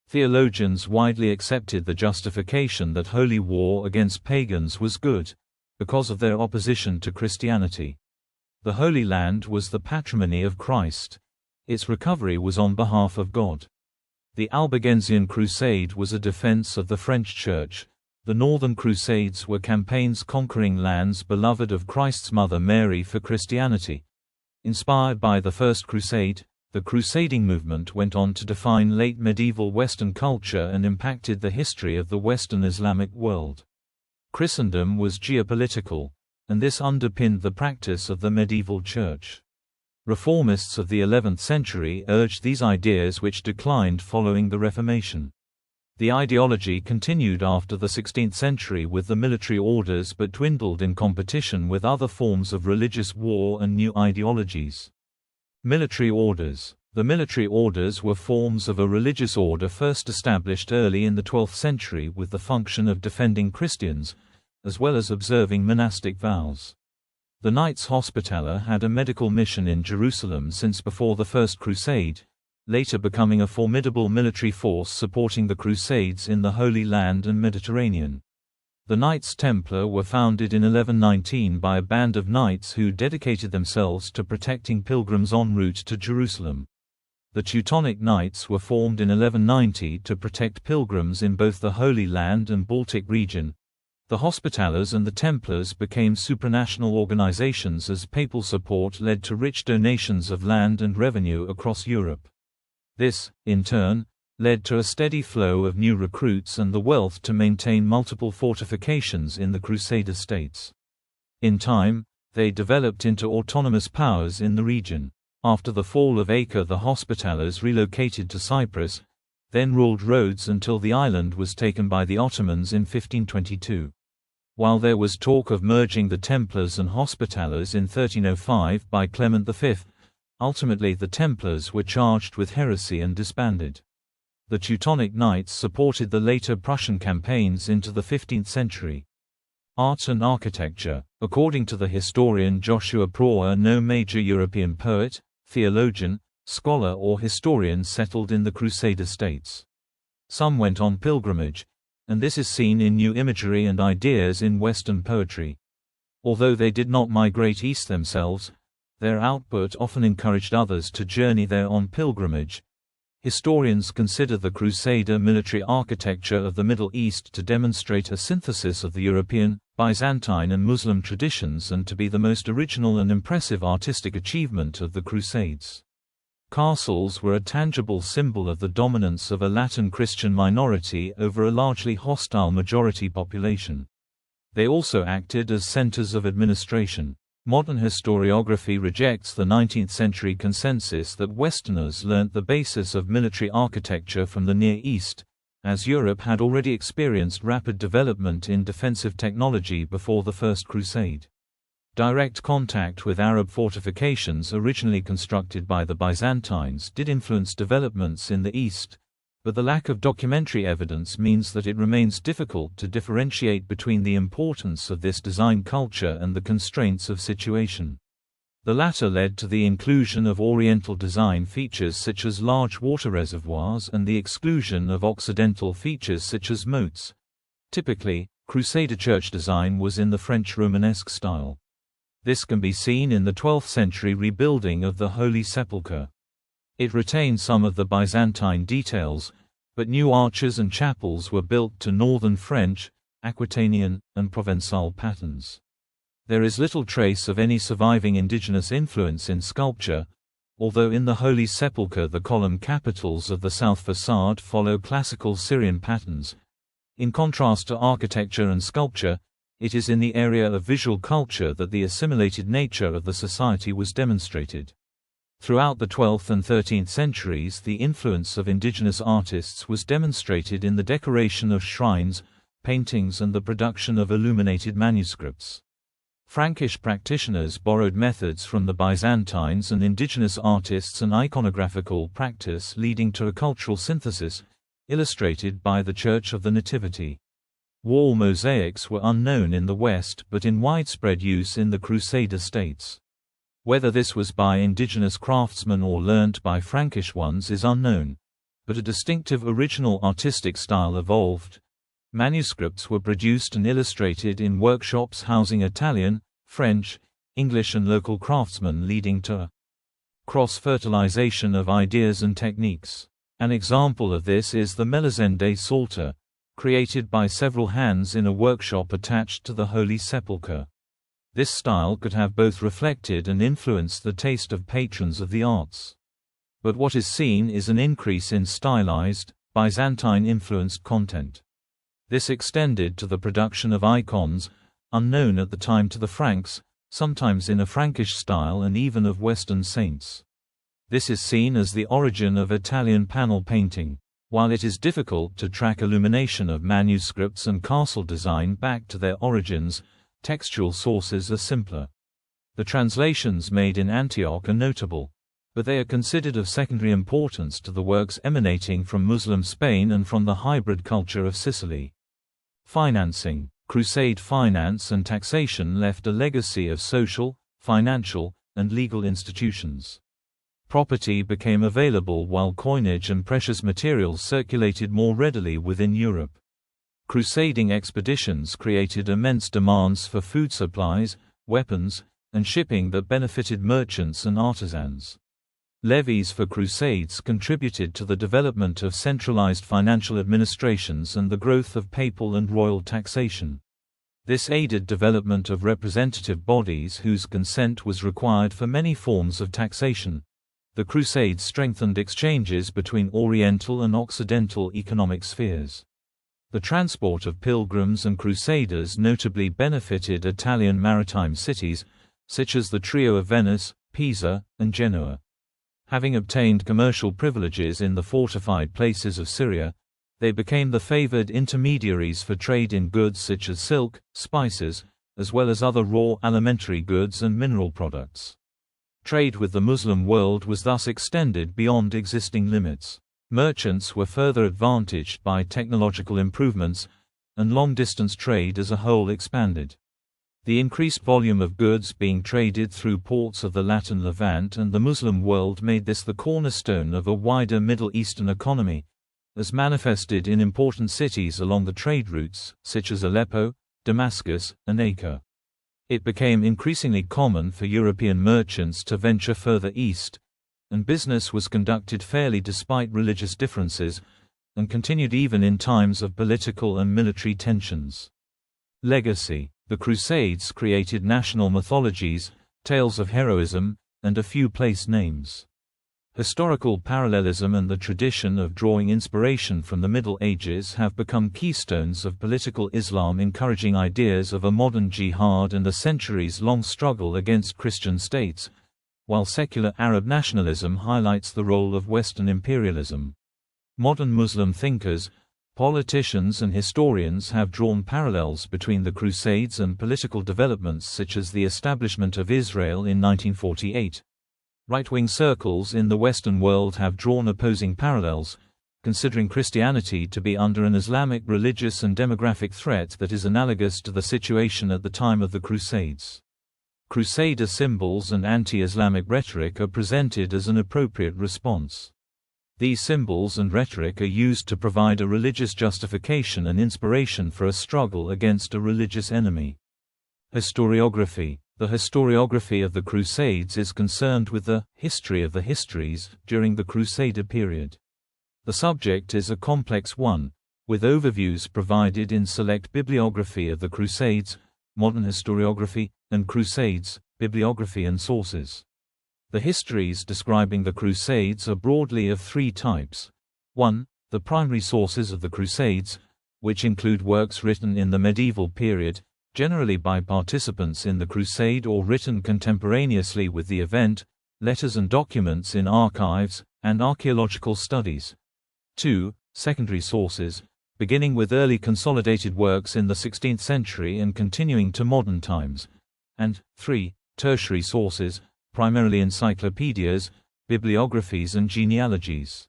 Theologians widely accepted the justification that holy war against pagans was good, because of their opposition to Christianity. The Holy Land was the patrimony of Christ. Its recovery was on behalf of God. The Albigensian Crusade was a defense of the French Church. The Northern Crusades were campaigns conquering lands beloved of Christ's mother Mary for Christianity. Inspired by the First Crusade, the crusading movement went on to define late medieval Western culture and impacted the history of the Western Islamic world. Christendom was geopolitical, and this underpinned the practice of the medieval church. Reformists of the 11th century urged these ideas which declined following the Reformation. The ideology continued after the 16th century with the military orders but dwindled in competition with other forms of religious war and new ideologies. Military orders. The military orders were forms of a religious order first established early in the 12th century with the function of defending Christians, as well as observing monastic vows. The Knights Hospitaller had a medical mission in Jerusalem since before the First Crusade, later becoming a formidable military force supporting the Crusades in the Holy Land and Mediterranean. The Knights Templar were founded in 1119 by a band of knights who dedicated themselves to protecting pilgrims en route to Jerusalem. The Teutonic Knights were formed in 1190 to protect pilgrims in both the Holy Land and Baltic region. The Hospitallers and the Templars became supranational organizations as papal support led to rich donations of land and revenue across Europe. This, in turn, led to a steady flow of new recruits and the wealth to maintain multiple fortifications in the Crusader States. In time, they developed into autonomous powers in the region. After the fall of Acre, the Hospitallers relocated to Cyprus, then ruled Rhodes until the island was taken by the Ottomans in 1522. While there was talk of merging the Templars and Hospitallers in 1305 by Clement V, ultimately the Templars were charged with heresy and disbanded. The Teutonic Knights supported the later Prussian campaigns into the 15th century. Art and architecture. According to the historian Joshua Proer, no major European poet, theologian, scholar or historian settled in the Crusader States. Some went on pilgrimage, and this is seen in new imagery and ideas in Western poetry. Although they did not migrate east themselves, their output often encouraged others to journey there on pilgrimage. Historians consider the Crusader military architecture of the Middle East to demonstrate a synthesis of the European, Byzantine and Muslim traditions and to be the most original and impressive artistic achievement of the Crusades. Castles were a tangible symbol of the dominance of a Latin Christian minority over a largely hostile majority population. They also acted as centers of administration. Modern historiography rejects the 19th-century consensus that Westerners learnt the basis of military architecture from the Near East, as Europe had already experienced rapid development in defensive technology before the First Crusade. Direct contact with Arab fortifications originally constructed by the Byzantines did influence developments in the East, but the lack of documentary evidence means that it remains difficult to differentiate between the importance of this design culture and the constraints of situation. The latter led to the inclusion of Oriental design features such as large water reservoirs and the exclusion of Occidental features such as moats. Typically, Crusader church design was in the French Romanesque style. This can be seen in the 12th-century rebuilding of the Holy Sepulchre. It retained some of the Byzantine details, but new arches and chapels were built to northern French, Aquitanian, and Provençal patterns. There is little trace of any surviving indigenous influence in sculpture, although in the Holy Sepulchre the column capitals of the south facade follow classical Syrian patterns. In contrast to architecture and sculpture, it is in the area of visual culture that the assimilated nature of the society was demonstrated. Throughout the 12th and 13th centuries, the influence of indigenous artists was demonstrated in the decoration of shrines, paintings, and the production of illuminated manuscripts. Frankish practitioners borrowed methods from the Byzantines and indigenous artists and iconographical practice, leading to a cultural synthesis, illustrated by the Church of the Nativity. Wall mosaics were unknown in the West but in widespread use in the Crusader States. Whether this was by indigenous craftsmen or learnt by Frankish ones is unknown, but a distinctive original artistic style evolved. Manuscripts were produced and illustrated in workshops housing Italian, French, English and local craftsmen, leading to cross-fertilization of ideas and techniques. An example of this is the Melisende Psalter, created by several hands in a workshop attached to the Holy Sepulchre. This style could have both reflected and influenced the taste of patrons of the arts. But what is seen is an increase in stylized, Byzantine-influenced content. This extended to the production of icons, unknown at the time to the Franks, sometimes in a Frankish style, and even of Western saints. This is seen as the origin of Italian panel painting. While it is difficult to track illumination of manuscripts and castle design back to their origins, textual sources are simpler. The translations made in Antioch are notable, but they are considered of secondary importance to the works emanating from Muslim Spain and from the hybrid culture of Sicily. Financing. Crusade finance and taxation left a legacy of social, financial, and legal institutions. Property became available while coinage and precious materials circulated more readily within Europe. Crusading expeditions created immense demands for food supplies, weapons, and shipping that benefited merchants and artisans. Levies for crusades contributed to the development of centralized financial administrations and the growth of papal and royal taxation. This aided development of representative bodies whose consent was required for many forms of taxation. The Crusades strengthened exchanges between Oriental and Occidental economic spheres. The transport of pilgrims and crusaders notably benefited Italian maritime cities, such as the Trio of Venice, Pisa, and Genoa. Having obtained commercial privileges in the fortified places of Syria, they became the favored intermediaries for trade in goods such as silk, spices, as well as other raw alimentary goods and mineral products. Trade with the Muslim world was thus extended beyond existing limits. Merchants were further advantaged by technological improvements, and long-distance trade as a whole expanded. The increased volume of goods being traded through ports of the Latin Levant and the Muslim world made this the cornerstone of a wider Middle Eastern economy, as manifested in important cities along the trade routes, such as Aleppo, Damascus, and Acre. It became increasingly common for European merchants to venture further east, and business was conducted fairly despite religious differences, and continued even in times of political and military tensions. Legacy. The Crusades created national mythologies, tales of heroism, and a few place names. Historical parallelism and the tradition of drawing inspiration from the Middle Ages have become keystones of political Islam, encouraging ideas of a modern jihad and a centuries-long struggle against Christian states, while secular Arab nationalism highlights the role of Western imperialism. Modern Muslim thinkers, politicians and historians have drawn parallels between the Crusades and political developments such as the establishment of Israel in 1948. Right-wing circles in the Western world have drawn opposing parallels, considering Christianity to be under an Islamic religious and demographic threat that is analogous to the situation at the time of the Crusades. Crusader symbols and anti-Islamic rhetoric are presented as an appropriate response. These symbols and rhetoric are used to provide a religious justification and inspiration for a struggle against a religious enemy. Historiography. The historiography of the Crusades is concerned with the history of the histories during the Crusader period. The subject is a complex one, with overviews provided in Select Bibliography of the Crusades, Modern Historiography, and Crusades, Bibliography and Sources. The histories describing the Crusades are broadly of three types. 1. The primary sources of the Crusades, which include works written in the medieval period, generally by participants in the crusade or written contemporaneously with the event, letters and documents in archives, and archaeological studies. 2. Secondary sources, beginning with early consolidated works in the 16th century and continuing to modern times. And 3. Tertiary sources, primarily encyclopedias, bibliographies and genealogies.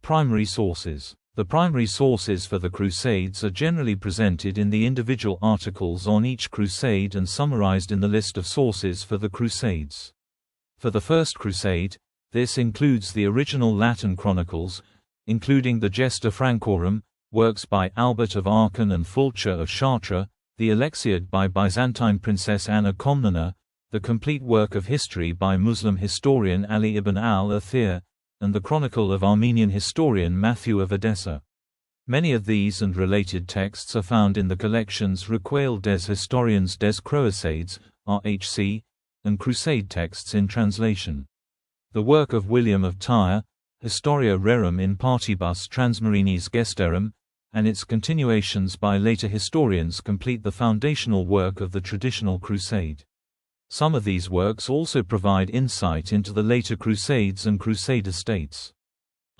Primary sources. The primary sources for the Crusades are generally presented in the individual articles on each crusade and summarized in the list of sources for the Crusades. For the First Crusade, this includes the original Latin chronicles, including the Gesta Francorum, works by Albert of Aachen and Fulcher of Chartres, the Alexiad by Byzantine Princess Anna Komnena, the complete work of history by Muslim historian Ali ibn al-Athir, and the Chronicle of Armenian historian Matthew of Edessa. Many of these and related texts are found in the collections Recueil des Historiens des Crusades, RHC, and Crusade texts in translation. The work of William of Tyre, Historia Rerum in Partibus Transmarinis Gestarum, and its continuations by later historians complete the foundational work of the traditional crusade. Some of these works also provide insight into the later Crusades and Crusader States.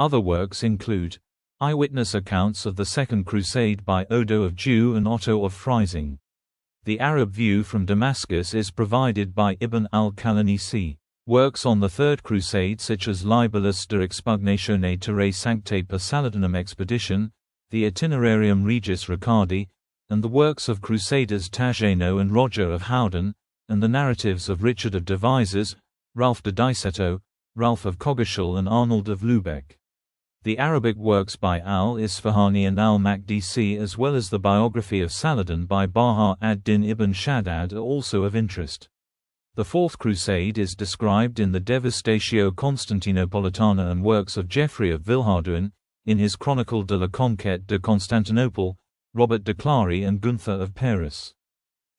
Other works include eyewitness accounts of the Second Crusade by Odo of Jew and Otto of Freising. The Arab view from Damascus is provided by Ibn al-Qalanisi. Works on the Third Crusade such as Libellus de Expugnatione Terrae Sanctae per Saladinum Expedition, the Itinerarium Regis Ricardi, and the works of Crusaders Tajeno and Roger of Howden, and the narratives of Richard of Devizes, Ralph de Diceto, Ralph of Coggeshall and Arnold of Lubeck. The Arabic works by al-Isfahani and al-Maqdisi as well as the biography of Saladin by Baha ad-Din ibn Shaddad are also of interest. The Fourth Crusade is described in the Devastatio Constantinopolitana and works of Geoffrey of Villehardouin, in his Chronicle de la Conquête de Constantinople, Robert de Clary and Gunther of Paris.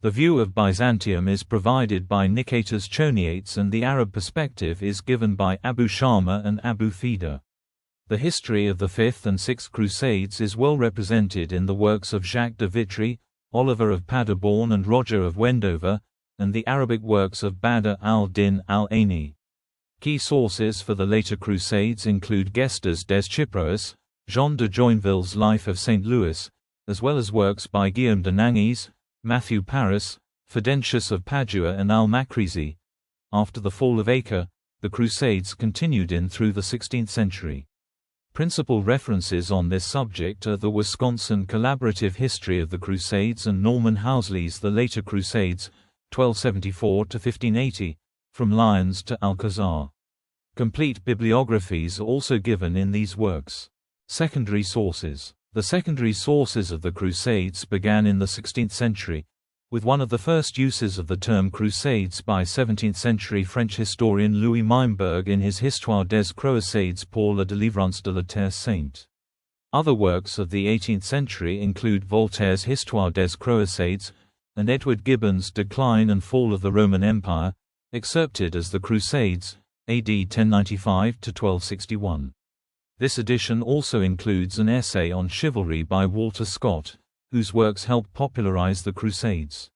The view of Byzantium is provided by Nicetas Choniates and the Arab perspective is given by Abu Shama and Abu Fida. The history of the Fifth and Sixth Crusades is well represented in the works of Jacques de Vitry, Oliver of Paderborn and Roger of Wendover, and the Arabic works of Badr al-Din al-Aini. Key sources for the later Crusades include Gestas des Chypros, Jean de Joinville's Life of St. Louis, as well as works by Guillaume de Nangis, Matthew Paris, Fidentius of Padua and al-Makrizi. After the fall of Acre, the Crusades continued in through the 16th century. Principal references on this subject are the Wisconsin Collaborative History of the Crusades and Norman Housley's The Later Crusades, 1274–1580, From Lyons to Alcazar. Complete bibliographies are also given in these works. Secondary sources. The secondary sources of the Crusades began in the 16th century, with one of the first uses of the term Crusades by 17th-century French historian Louis Meimberg in his Histoire des Croisades pour la délivrance de la Terre Sainte. Other works of the 18th century include Voltaire's Histoire des Croisades, and Edward Gibbon's Decline and Fall of the Roman Empire, excerpted as the Crusades, AD 1095–1261. This edition also includes an essay on chivalry by Walter Scott, whose works helped popularize the Crusades.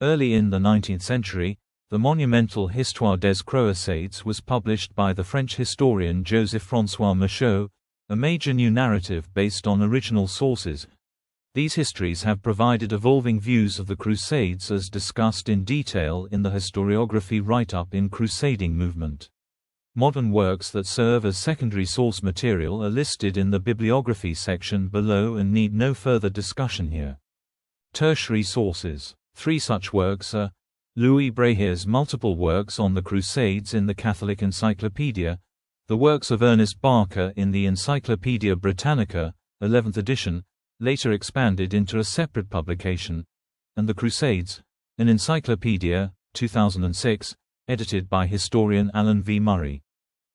Early in the 19th century, the monumental Histoire des Croisades was published by the French historian Joseph-François Michaud, a major new narrative based on original sources. These histories have provided evolving views of the Crusades as discussed in detail in the historiography write-up in Crusading movement. Modern works that serve as secondary source material are listed in the bibliography section below and need no further discussion here. Tertiary sources. Three such works are Louis Brehier's multiple works on the Crusades in the Catholic Encyclopedia, the works of Ernest Barker in the Encyclopaedia Britannica, 11th edition, later expanded into a separate publication, and The Crusades, an encyclopedia, 2006, edited by historian Alan V. Murray.